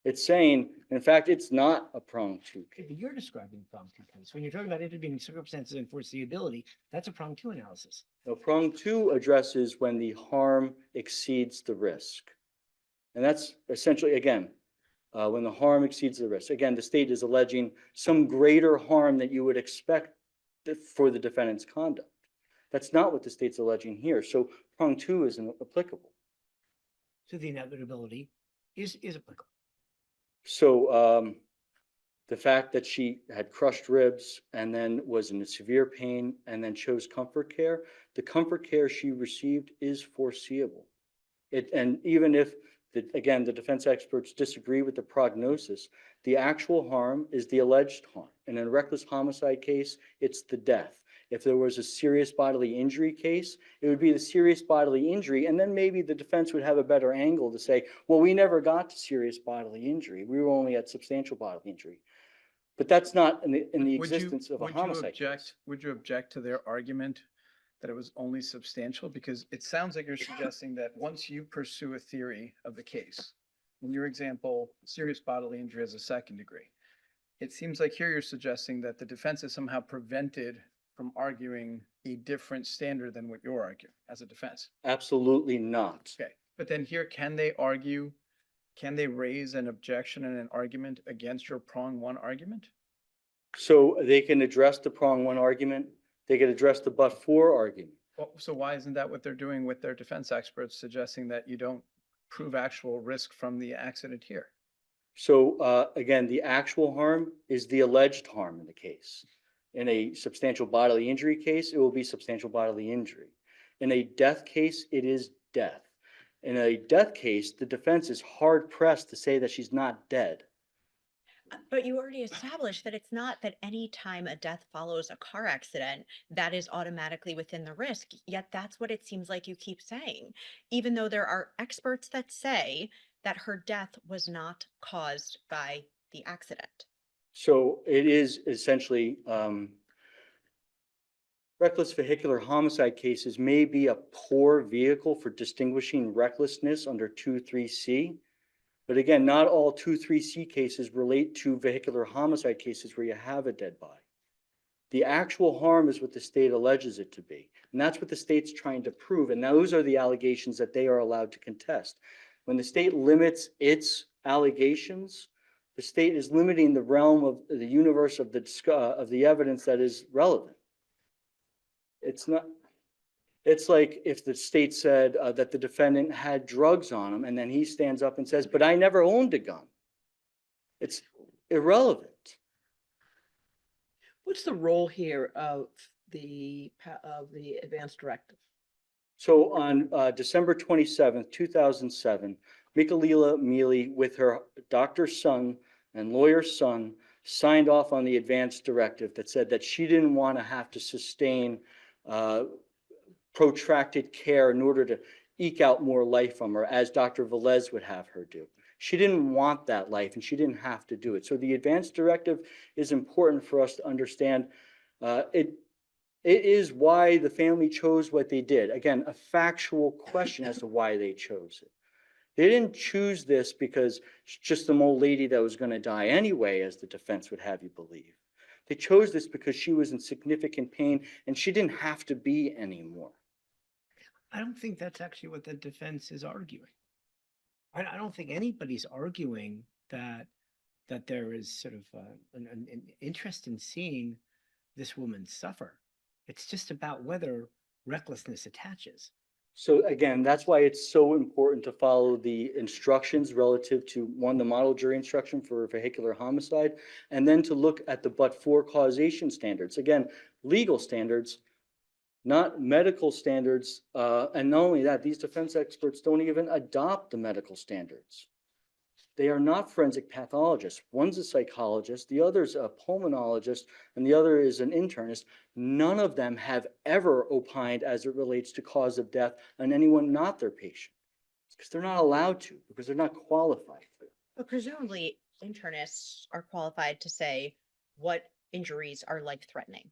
It's saying, in fact, it's not a prong two case. But you're describing prong two case. When you're talking about intervening circumstances and foreseeability, that's a prong two analysis. Now, prong two addresses when the harm exceeds the risk. And that's essentially, again, when the harm exceeds the risk. Again, the state is alleging some greater harm that you would expect for the defendant's conduct. That's not what the state's alleging here. So prong two isn't applicable. So the inevitability is applicable. So the fact that she had crushed ribs and then was in severe pain and then chose comfort care, the comfort care she received is foreseeable. And even if, again, the defense experts disagree with the prognosis, the actual harm is the alleged harm. And in a reckless homicide case, it's the death. If there was a serious bodily injury case, it would be the serious bodily injury, and then maybe the defense would have a better angle to say, well, we never got to serious bodily injury. We were only at substantial bodily injury. But that's not in the existence of a homicide case. Would you object to their argument that it was only substantial? Because it sounds like you're suggesting that once you pursue a theory of the case, in your example, serious bodily injury as a second degree, it seems like here you're suggesting that the defense is somehow prevented from arguing a different standard than what you're arguing as a defense. Absolutely not. Okay, but then here, can they raise an objection and an argument against your prong one argument? So they can address the prong one argument. They can address the but-for argument. Well, so why isn't that what they're doing with their defense experts, suggesting that you don't prove actual risk from the accident here? So again, the actual harm is the alleged harm in the case. In a substantial bodily injury case, it will be substantial bodily injury. In a death case, it is death. In a death case, the defense is hard pressed to say that she's not dead. But you already established that it's not that any time a death follows a car accident, that is automatically within the risk. Yet that's what it seems like you keep saying, even though there are experts that say that her death was not caused by the accident. So it is essentially reckless vehicular homicide cases may be a poor vehicle for distinguishing recklessness under 2.3c. But again, not all 2.3c cases relate to vehicular homicide cases where you have a dead body. The actual harm is what the state alleges it to be. And that's what the state's trying to prove. And those are the allegations that they are allowed to contest. When the state limits its allegations, the state is limiting the realm of the universe of the evidence that is relevant. It's not. It's like if the state said that the defendant had drugs on him, and then he stands up and says, "But I never owned a gun." It's irrelevant. What's the role here of the advance directive? So on December 27th, 2007, Michalila Mealy, with her doctor's son and lawyer's son, signed off on the advance directive that said that she didn't want to have to sustain protracted care in order to eke out more life from her, as Dr. Velez would have her do. She didn't want that life, and she didn't have to do it. So the advance directive is important for us to understand. It is why the family chose what they did. Again, a factual question as to why they chose it. They didn't choose this because it's just some old lady that was going to die anyway, as the defense would have you believe. They chose this because she was in significant pain and she didn't have to be anymore. I don't think that's actually what the defense is arguing. I don't think anybody's arguing that there is sort of an interest in seeing this woman suffer. It's just about whether recklessness attaches. So again, that's why it's so important to follow the instructions relative to, one, the model jury instruction for vehicular homicide, and then to look at the but-for causation standards. Again, legal standards, not medical standards. And not only that, these defense experts don't even adopt the medical standards. They are not forensic pathologists. One's a psychologist, the other's a pulmonologist, and the other is an internist. None of them have ever opined as it relates to cause of death on anyone not their patient. Because they're not allowed to, because they're not qualified for it. But presumably internists are qualified to say what injuries are life-threatening.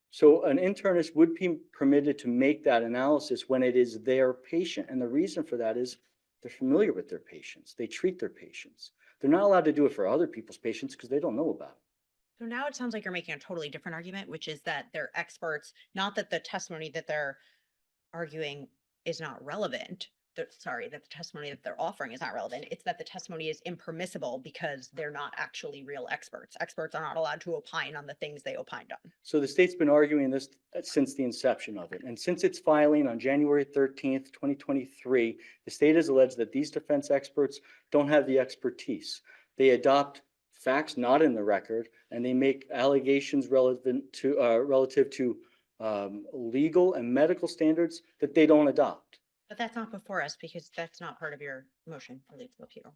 So an internist would be permitted to make that analysis when it is their patient. And the reason for that is they're familiar with their patients. They treat their patients. They're not allowed to do it for other people's patients because they don't know about it. So now it sounds like you're making a totally different argument, which is that they're experts, not that the testimony that they're arguing is not relevant. Sorry, that the testimony that they're offering is not relevant. It's that the testimony is impermissible because they're not actually real experts. Experts are not allowed to opine on the things they opined on. So the state's been arguing this since the inception of it. And since its filing on January 13th, 2023, the state has alleged that these defense experts don't have the expertise. They adopt facts not in the record, and they make allegations relative to legal and medical standards that they don't adopt. But that's not before us because that's not part of your motion for leave to appeal.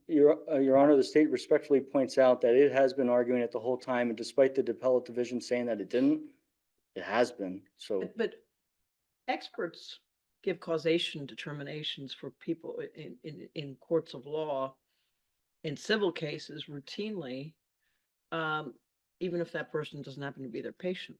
Your Honor, the state respectfully points out that it has been arguing it the whole time, and despite the appellate division saying that it didn't, it has been. So But experts give causation determinations for people in courts of law, in civil cases routinely, even if that person doesn't happen to be their patient.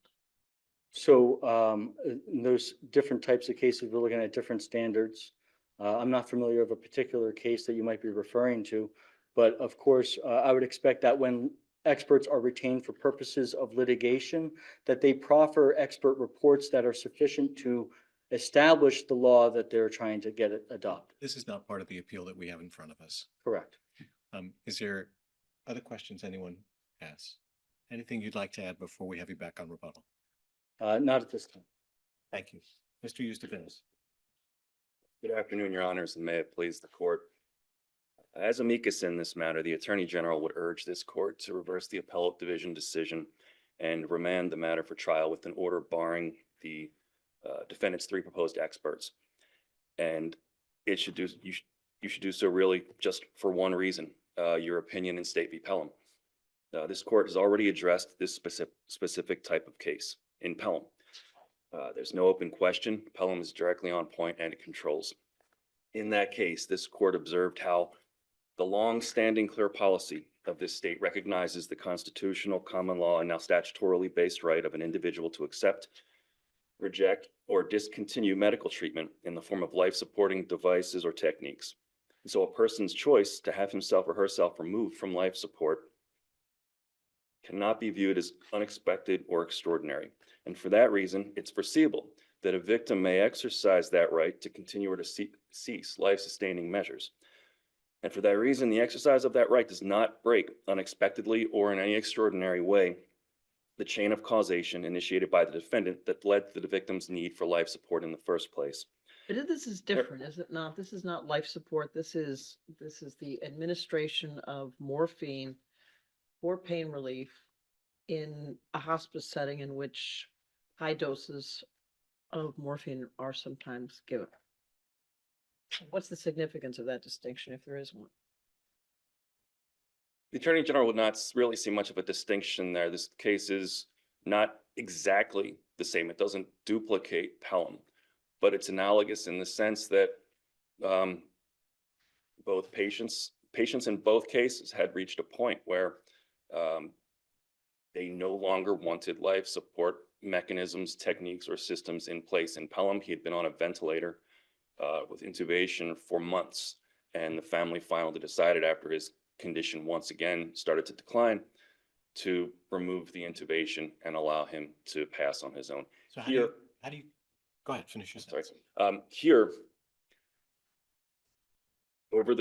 So in those different types of cases, we're looking at different standards. I'm not familiar of a particular case that you might be referring to, but of course, I would expect that when experts are retained for purposes of litigation, that they proffer expert reports that are sufficient to establish the law that they're trying to get it adopted. This is not part of the appeal that we have in front of us. Correct. Is there other questions anyone has? Anything you'd like to add before we have you back on rebuttal? Not at this time. Thank you. Mr. Eustace. Good afternoon, Your Honors, and may it please the court. As amicus in this matter, the Attorney General would urge this court to reverse the appellate division decision and remand the matter for trial with an order barring the defendant's three proposed experts. And it should do, you should do so really just for one reason, your opinion in State v. Pelham. This court has already addressed this specific type of case in Pelham. There's no open question. Pelham is directly on point and it controls. In that case, this court observed how the long-standing clear policy of this state recognizes the constitutional, common law, and now statutorily based right of an individual to accept, reject, or discontinue medical treatment in the form of life-supporting devices or techniques. And so a person's choice to have himself or herself removed from life support cannot be viewed as unexpected or extraordinary. And for that reason, it's foreseeable that a victim may exercise that right to continue or to cease life-sustaining measures. And for that reason, the exercise of that right does not break unexpectedly or in any extraordinary way the chain of causation initiated by the defendant that led to the victim's need for life support in the first place. But this is different, is it not? This is not life support. This is the administration of morphine for pain relief in a hospice setting in which high doses of morphine are sometimes given. What's the significance of that distinction, if there is one? The Attorney General would not really see much of a distinction there. This case is not exactly the same. It doesn't duplicate Pelham. but it's analogous in the sense that both patients in both cases had reached a point where they no longer wanted life support mechanisms, techniques, or systems in place. In Pelham, he had been on a ventilator with intubation for months, and the family finally decided, after his condition once again started to decline, to remove the intubation and allow him to pass on his own. So Here, how do you, go ahead, finish your sorry, sentence. here, over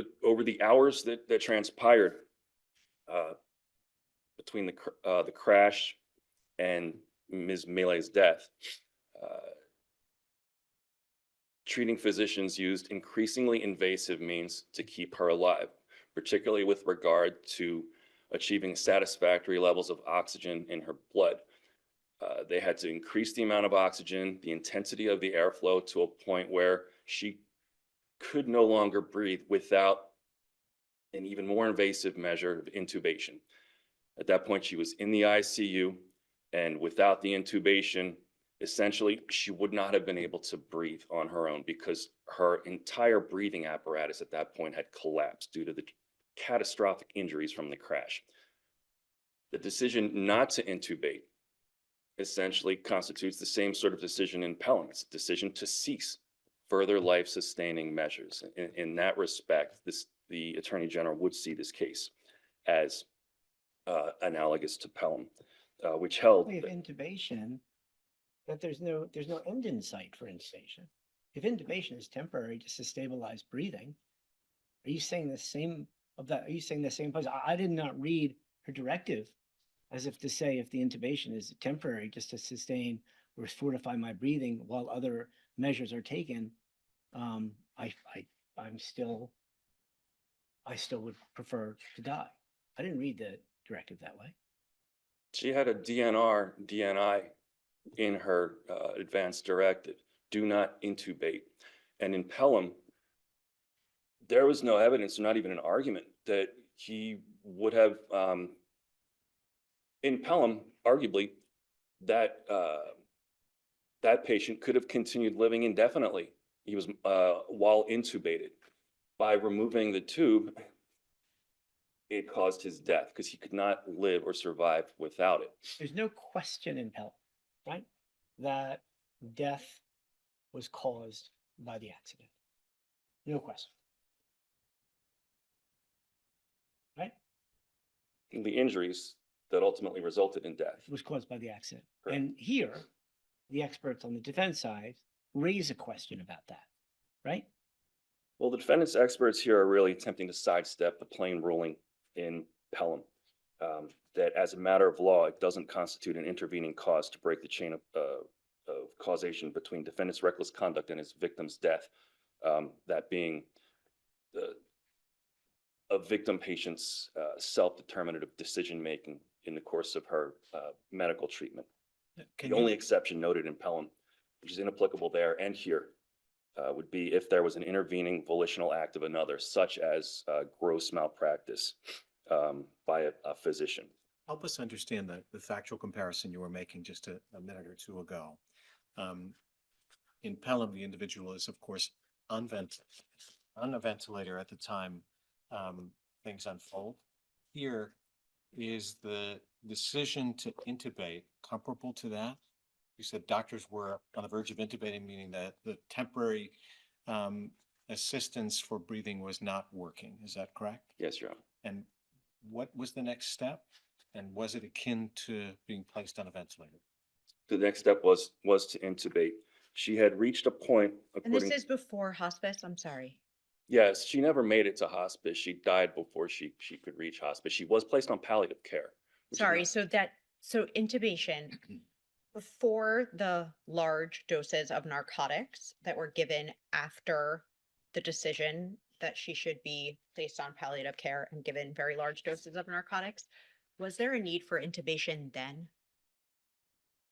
the hours that transpired between the crash and Ms. Mele's death, treating physicians used increasingly invasive means to keep her alive, particularly with regard to achieving satisfactory levels of oxygen in her blood. They had to increase the amount of oxygen, the intensity of the airflow, to a point where she could no longer breathe without an even more invasive measure of intubation. At that point, she was in the ICU, and without the intubation, essentially, she would not have been able to breathe on her own, because her entire breathing apparatus at that point had collapsed due to the catastrophic injuries from the crash. The decision not to intubate essentially constitutes the same sort of decision in Pelham. It's a decision to cease further life-sustaining measures. In that respect, the Attorney General would see this case as analogous to Pelham, which held Way of intubation, that there's no end in sight for intubation. If intubation is temporary just to stabilize breathing, are you saying the same of that? Are you saying the same place? I did not read her directive as if to say, if the intubation is temporary just to sustain or fortify my breathing while other measures are taken, I still would prefer to die. I didn't read the directive that way. she had a DNI in her advance directive: do not intubate. And in Pelham, there was no evidence, not even an argument, that he would have, in Pelham, arguably, that that patient could have continued living indefinitely. He was while intubated. By removing the tube, it caused his death, because he could not live or survive without it. There's no question in Pelham, right, that death was caused by the accident. No question. Right? The injuries that ultimately resulted in death. It was caused by the accident. Correct. And here, the experts on the defense side raise a question about that, right? Well, the defendant's experts here are really attempting to sidestep the plain ruling in Pelham, that as a matter of law, it doesn't constitute an intervening cause to break the chain of causation between defendant's reckless conduct and his victim's death, that being a victim patient's self-determinative decision-making in the course of her medical treatment. The only exception noted in Pelham, which is inapplicable there and here, would be if there was an intervening volitional act of another, such as gross malpractice by a physician. Help us understand the factual comparison you were making just a minute or two ago. In Pelham, the individual is, of course, on a ventilator at the time things unfold. Here is the decision to intubate comparable to that? You said doctors were on the verge of intubating, meaning that the temporary assistance for breathing was not working. Is that correct? Yes, Your Honor. And what was the next step? And was it akin to being placed on a ventilator? The next step was to intubate. She had reached a point, And this according, is before hospice, I'm sorry. yes, she never made it to hospice. She died before she could reach hospice. She was placed on palliative care. which is Sorry, not- so intubation, before the large doses of narcotics that were given after the decision that she should be placed on palliative care and given very large doses of narcotics, was there a need for intubation then?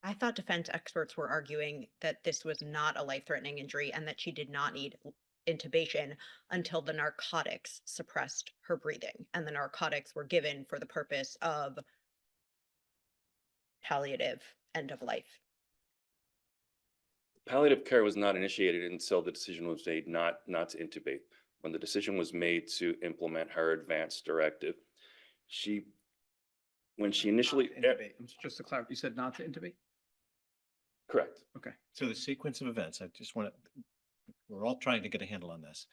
I thought defense experts were arguing that this was not a life-threatening injury and that she did not need intubation until the narcotics suppressed her breathing, and the narcotics were given for the purpose of palliative end of life. Palliative care was not initiated until the decision was made not to intubate. When the decision was made to implement her advanced directive, when she initially, Not to intubate. Just to clarify, you said not to intubate? correct. Okay. So the sequence of events, I just want to, we're all trying to get a handle on this.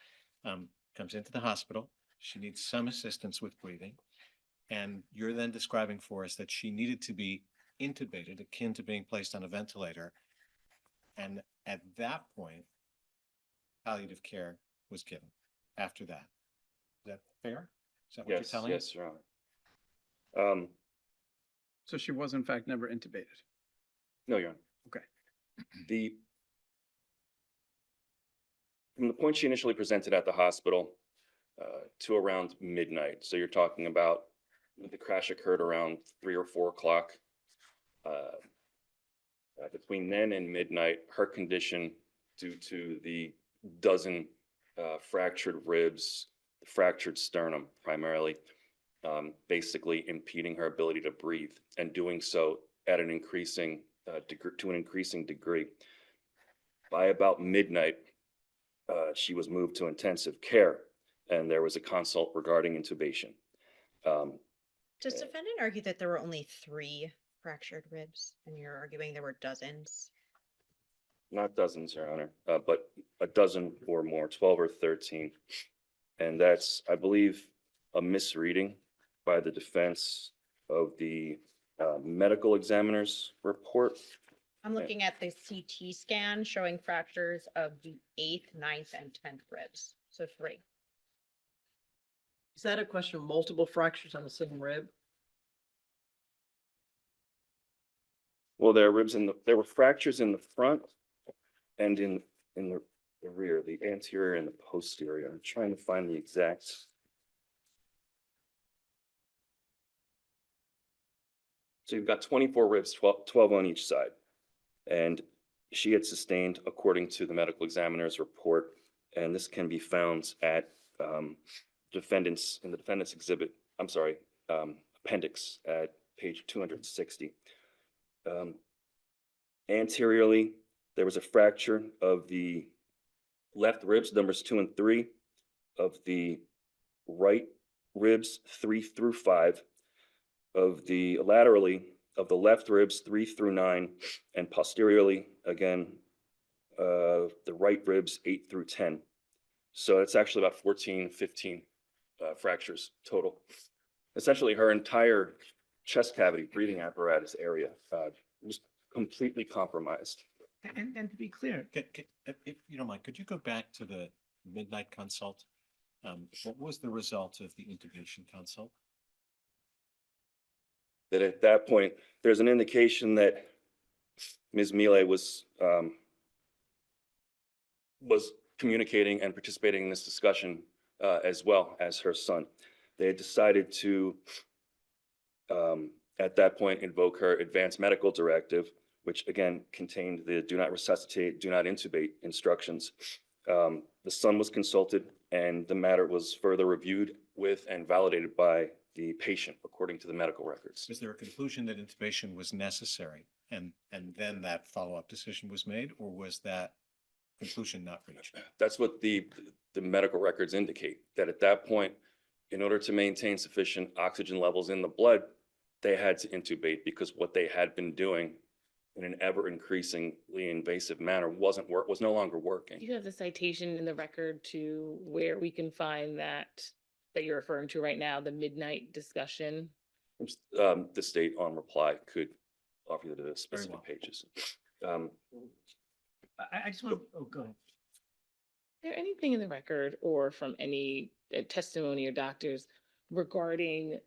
Comes into the hospital, she needs some assistance with breathing. And you're then describing for us that she needed to be intubated, akin to being placed on a ventilator. And at that point, palliative care was given after that. Is that fair? Is that what you're Yes, telling us? yes, Your Honor. So she was in fact never intubated? No, Your Honor. Okay. From the point she initially presented at the hospital to around midnight, so you're talking about the crash occurred around 3 or 4 o'clock. Between then and midnight, her condition, due to the dozen fractured ribs, fractured sternum primarily, basically impeding her ability to breathe and doing so at an increasing degree. By about midnight, she was moved to intensive care, and there was a consult regarding intubation. Does defendant argue that there were only 3 fractured ribs and you're arguing there were dozens? Not dozens, Your Honor, but a dozen or more, 12 or 13. And that's, I believe, a misreading by the defense of the medical examiner's report. I'm looking at the CT scan showing fractures of the 8th, 9th, and 10th ribs. So 3. Is that a question of multiple fractures on the same rib? Well, there were fractures in the front and in the rear, the anterior and the posterior. I'm trying to find the exact. So you've got 24 ribs, 12 on each side. And she had sustained, according to the medical examiner's report, and this can be found at defendant's exhibit, appendix at page 260. Anteriorly, there was a fracture of the left ribs, numbers 2 and 3, of the right ribs, 3 through 5, of the laterally, of the left ribs, 3 through 9, and posteriorly, again, the right ribs, 8 through 10. So it's actually about 14, 15 fractures total. Essentially, her entire chest cavity, breathing apparatus area was completely compromised. And to be clear, If you don't mind, could you go back to the midnight consult? What was the result of the intubation consult? That at that point, there's an indication that Ms. Millet was communicating and participating in this discussion as well as her son. They had decided to, at that point, invoke her advanced medical directive, which again contained the do not resuscitate, do not intubate instructions. The son was consulted and the matter was further reviewed with and validated by the patient according to the medical records. Was there a conclusion that intubation was necessary and then that follow-up decision was made, or was that conclusion not reached? That's what the medical records indicate, that at that point, in order to maintain sufficient oxygen levels in the blood, they had to intubate because what they had been doing in an ever increasingly invasive manner was no longer working. Do you have the citation in the record to where we can find that you're referring to right now, the midnight discussion? The state on reply could offer you the specific well. pages. I just want, oh, go ahead. Is there anything in the record or from any testimony or doctors regarding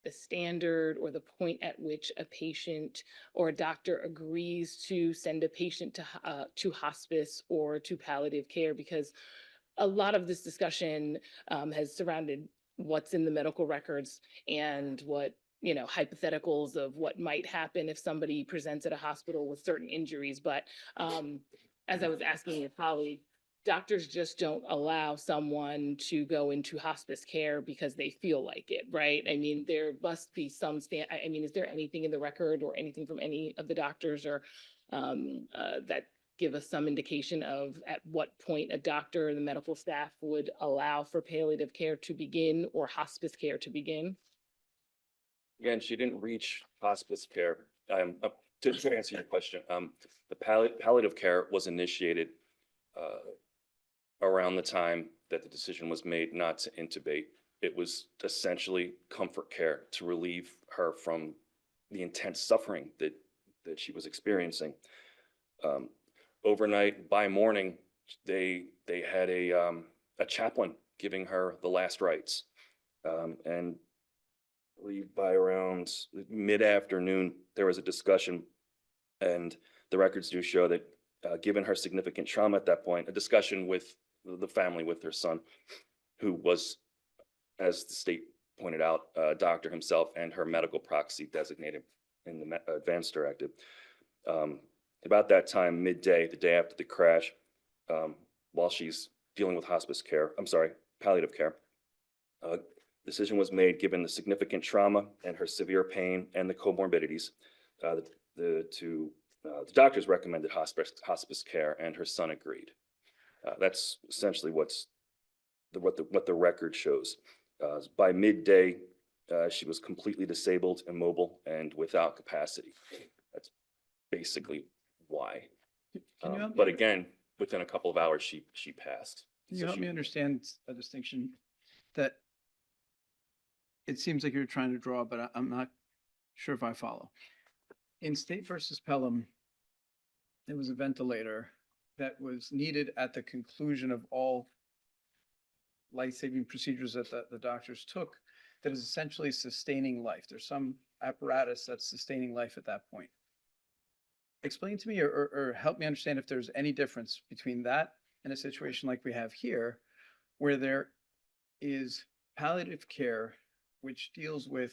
the standard or the point at which a patient or a doctor agrees to send a patient to hospice or to palliative care? Because a lot of this discussion has surrounded what's in the medical records and what, hypotheticals of what might happen if somebody presents at a hospital with certain injuries. But as I was asking your colleague, doctors just don't allow someone to go into hospice care because they feel like it, right? I mean, there must be some is there anything in the record or anything from any of the doctors or that give us some indication of at what point a doctor or the medical staff would allow for palliative care to begin or hospice care to begin? Again, she didn't reach hospice care. To answer your question, the palliative care was initiated around the time that the decision was made not to intubate. It was essentially comfort care to relieve her from the intense suffering that she was experiencing. Overnight, by morning, they had a chaplain giving her the last rites. And I believe by around mid-afternoon, there was a discussion, and the records do show that given her significant trauma at that point, a discussion with the family, with her son, who was, as the state pointed out, a doctor himself and her medical proxy designated in the advance directive. About that time, midday, the day after the crash, while she's dealing with palliative care, decision was made, given the significant trauma and her severe pain and the comorbidities. The doctors recommended hospice care, and her son agreed. That's essentially what the record shows. By midday, she was completely disabled, immobile, and without capacity. That's basically why. Can you help But me- again, within a couple of hours, she passed. Can So you help she- me understand a distinction that it seems like you're trying to draw, but I'm not sure if I follow. In State versus Pelham, there was a ventilator that was needed at the conclusion of all life-saving procedures that the doctors took that is essentially sustaining life. There's some apparatus that's sustaining life at that point. Explain to me or help me understand if there's any difference between that and a situation like we have here, where there is palliative care, which deals with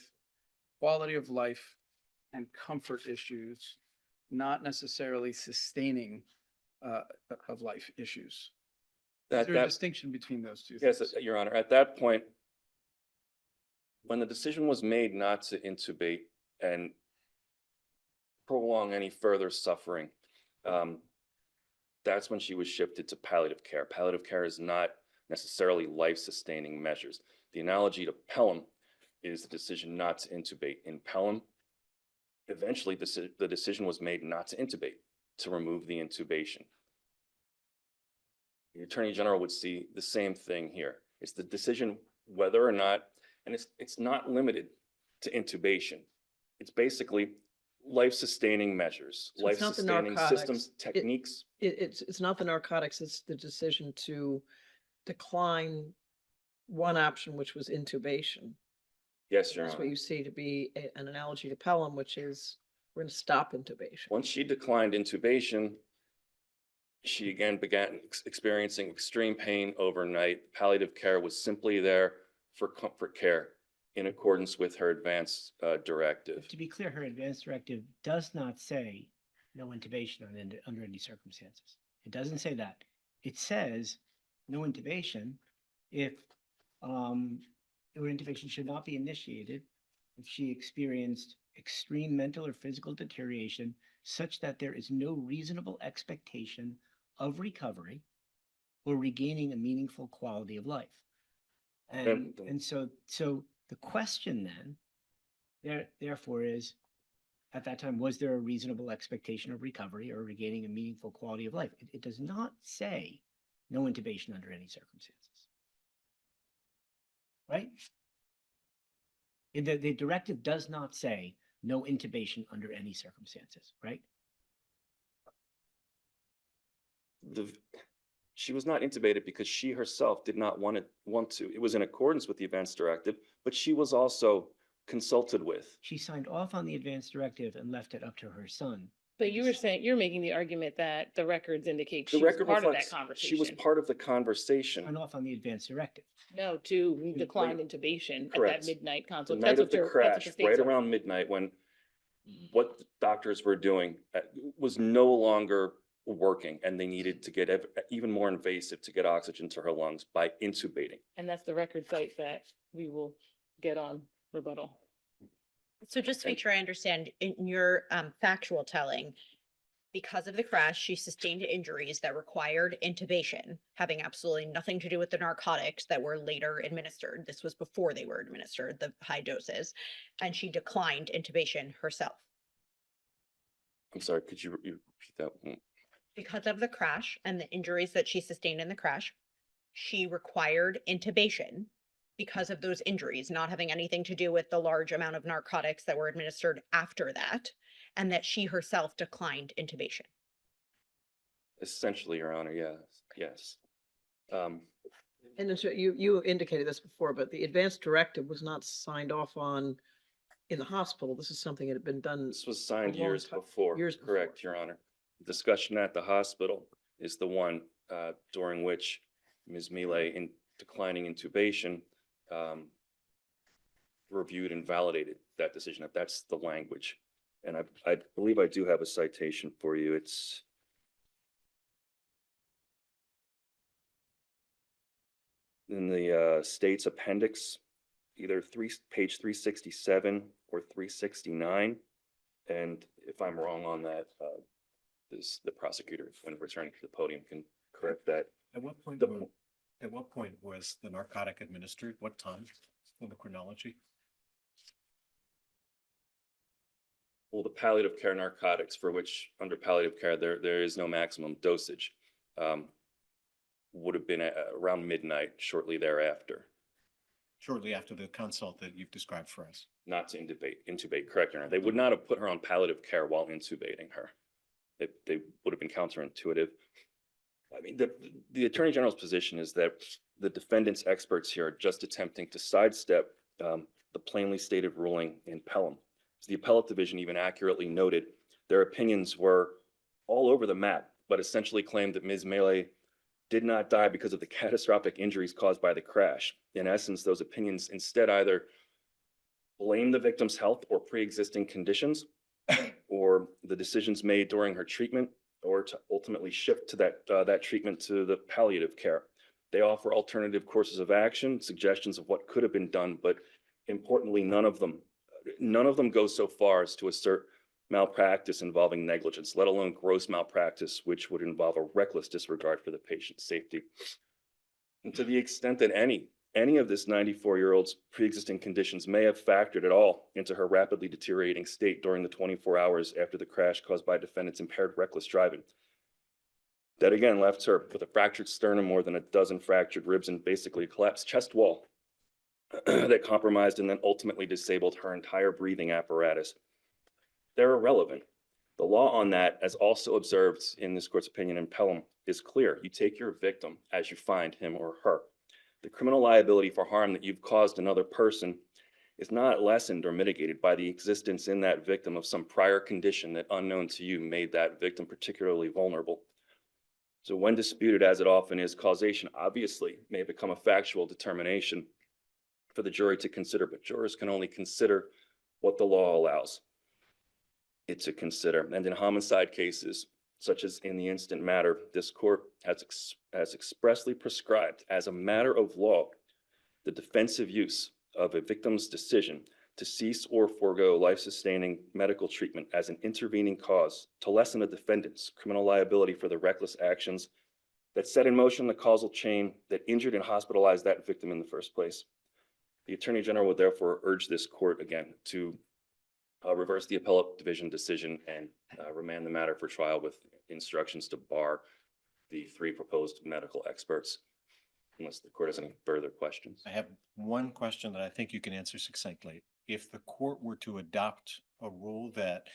quality of life and comfort issues, not necessarily sustaining of life issues. Is there a That, distinction between those two yes, things? Your Honor, at that point, when the decision was made not to intubate and prolong any further suffering, that's when she was shifted to palliative care. Palliative care is not necessarily life-sustaining measures. The analogy to Pelham is the decision not to intubate. In Pelham, eventually the decision was made not to intubate, to remove the intubation. The Attorney General would see the same thing here. It's the decision whether or not, and it's not limited to intubation. It's basically life-sustaining measures, So it's not the life-sustaining narcotics. systems, techniques. It's not the narcotics, it's the decision to decline one option, which was intubation. Yes, Your That's what Honor. you see to be an analogy to Pelham, which is we're going to stop intubation. Once she declined intubation, she again began experiencing extreme pain overnight. Palliative care was simply there for comfort care in accordance with her advance directive. To be clear, her advance directive does not say no intubation under any circumstances. It doesn't say that. It says no intubation if or intubation should not be initiated if she experienced extreme mental or physical deterioration such that there is no reasonable expectation of recovery or regaining a meaningful quality of life. And so the question then, therefore, is at that time, was there a reasonable expectation of recovery or regaining a meaningful quality of life? It does not say no intubation under any circumstances. Right? The directive does not say no intubation under any circumstances, right? She was not intubated because she herself did not want to. It was in accordance with the advance directive, but she was also consulted with. She signed off on the advance directive and left it up to her son. But you were saying, you're making the argument that the records indicate The she was record part of that reflects conversation. she was part of the conversation. Signed off on the advance directive. No, to decline intubation at that Correct. midnight The consult. night That's of what the you're, that's what crash, the state's right arguing. around midnight, when what the doctors were doing was no longer working, and they needed to get even more invasive to get oxygen to her lungs by intubating. And that's the record site that we will get on rebuttal. So just to make sure I understand, in your factual telling, Because of the crash, she sustained injuries that required intubation, having absolutely nothing to do with the narcotics that were later administered. This was before they were administered, the high doses, and she declined intubation herself. I'm sorry, could you repeat that one? Because of the crash and the injuries that she sustained in the crash, she required intubation because of those injuries, not having anything to do with the large amount of narcotics that were administered after that, and that she herself declined intubation. Essentially, Your Honor, yes, yes. And so you indicated this before, but the advanced directive was not signed off on in the hospital. This is something that had been done. This was signed A long years time- before. years before. Correct, Your Honor. The discussion at the hospital is the one during which Ms. Millet, in declining intubation, reviewed and validated that decision. That's the language. And I believe I do have a citation for you. It's in the state's appendix, either page 367 or 369. And if I'm wrong on that, the prosecutor, when returning to the podium, can correct that. At what point, The- at what point was the narcotic administered? What time in the chronology? Well, the palliative care narcotics, for which under palliative care, there is no maximum dosage, would have been around midnight, shortly thereafter. Shortly after the consult that you've described for us. Not to intubate, correct, Your Honor. They would not have put her on palliative care while intubating her. They would have been counterintuitive. I mean, the Attorney General's position is that the defendant's experts here are just attempting to sidestep the plainly stated ruling in Pelham. As the appellate division even accurately noted, their opinions were all over the map, but essentially claimed that Ms. Millet did not die because of the catastrophic injuries caused by the crash. In essence, those opinions instead either blame the victim's health or pre-existing conditions, or the decisions made during her treatment, or to ultimately shift to that treatment to the palliative care. They offer alternative courses of action, suggestions of what could have been done, but importantly, none of them go so far as to assert malpractice involving negligence, let alone gross malpractice, which would involve a reckless disregard for the patient's safety. And to the extent that any of this 94-year-old's pre-existing conditions may have factored at all into her rapidly deteriorating state during the 24 hours after the crash caused by defendant's impaired reckless driving, that again left her with a fractured sternum, more than a dozen fractured ribs, and basically a collapsed chest wall that compromised and then ultimately disabled her entire breathing apparatus. They're irrelevant. The law on that, as also observed in this court's opinion in Pelham, is clear. You take your victim as you find him or her. The criminal liability for harm that you've caused another person is not lessened or mitigated by the existence in that victim of some prior condition that, unknown to you, made that victim particularly vulnerable. So when disputed, as it often is, causation obviously may become a factual determination for the jury to consider, but jurors can only consider what the law allows it to consider. And in homicide cases, such as in the instant matter, this court has expressly prescribed as a matter of law the defensive use of a victim's decision to cease or forego life-sustaining medical treatment as an intervening cause to lessen a defendant's criminal liability for the reckless actions that set in motion the causal chain that injured and hospitalized that victim in the first place. The Attorney General would therefore urge this court again to reverse the appellate division decision and remand the matter for trial with instructions to bar the 3 proposed medical experts, unless the court has any further questions. I have one question that I think you can answer succinctly. If the court were to adopt a rule that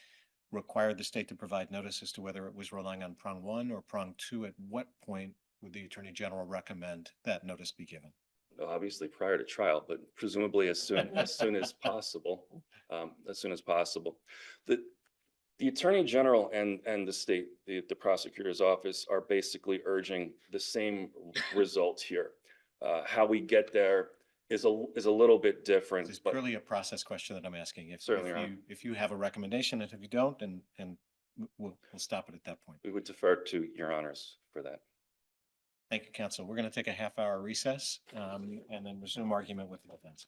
required the state to provide notice as to whether it was relying on prong 1 or prong 2, at what point would the Attorney General recommend that notice be given? Well, obviously prior to trial, but presumably as soon as possible. As soon as possible. The Attorney General and the state, the prosecutor's office are basically urging the same result here. How we get there is a little bit different. This is but purely a process question that I'm asking. Certainly, Your Honor. If you have a recommendation, and if you don't, and we'll stop it at that point. we would defer to Your Honors for that. Thank you, counsel. We're going to take a half-hour recess and then resume argument with the defense.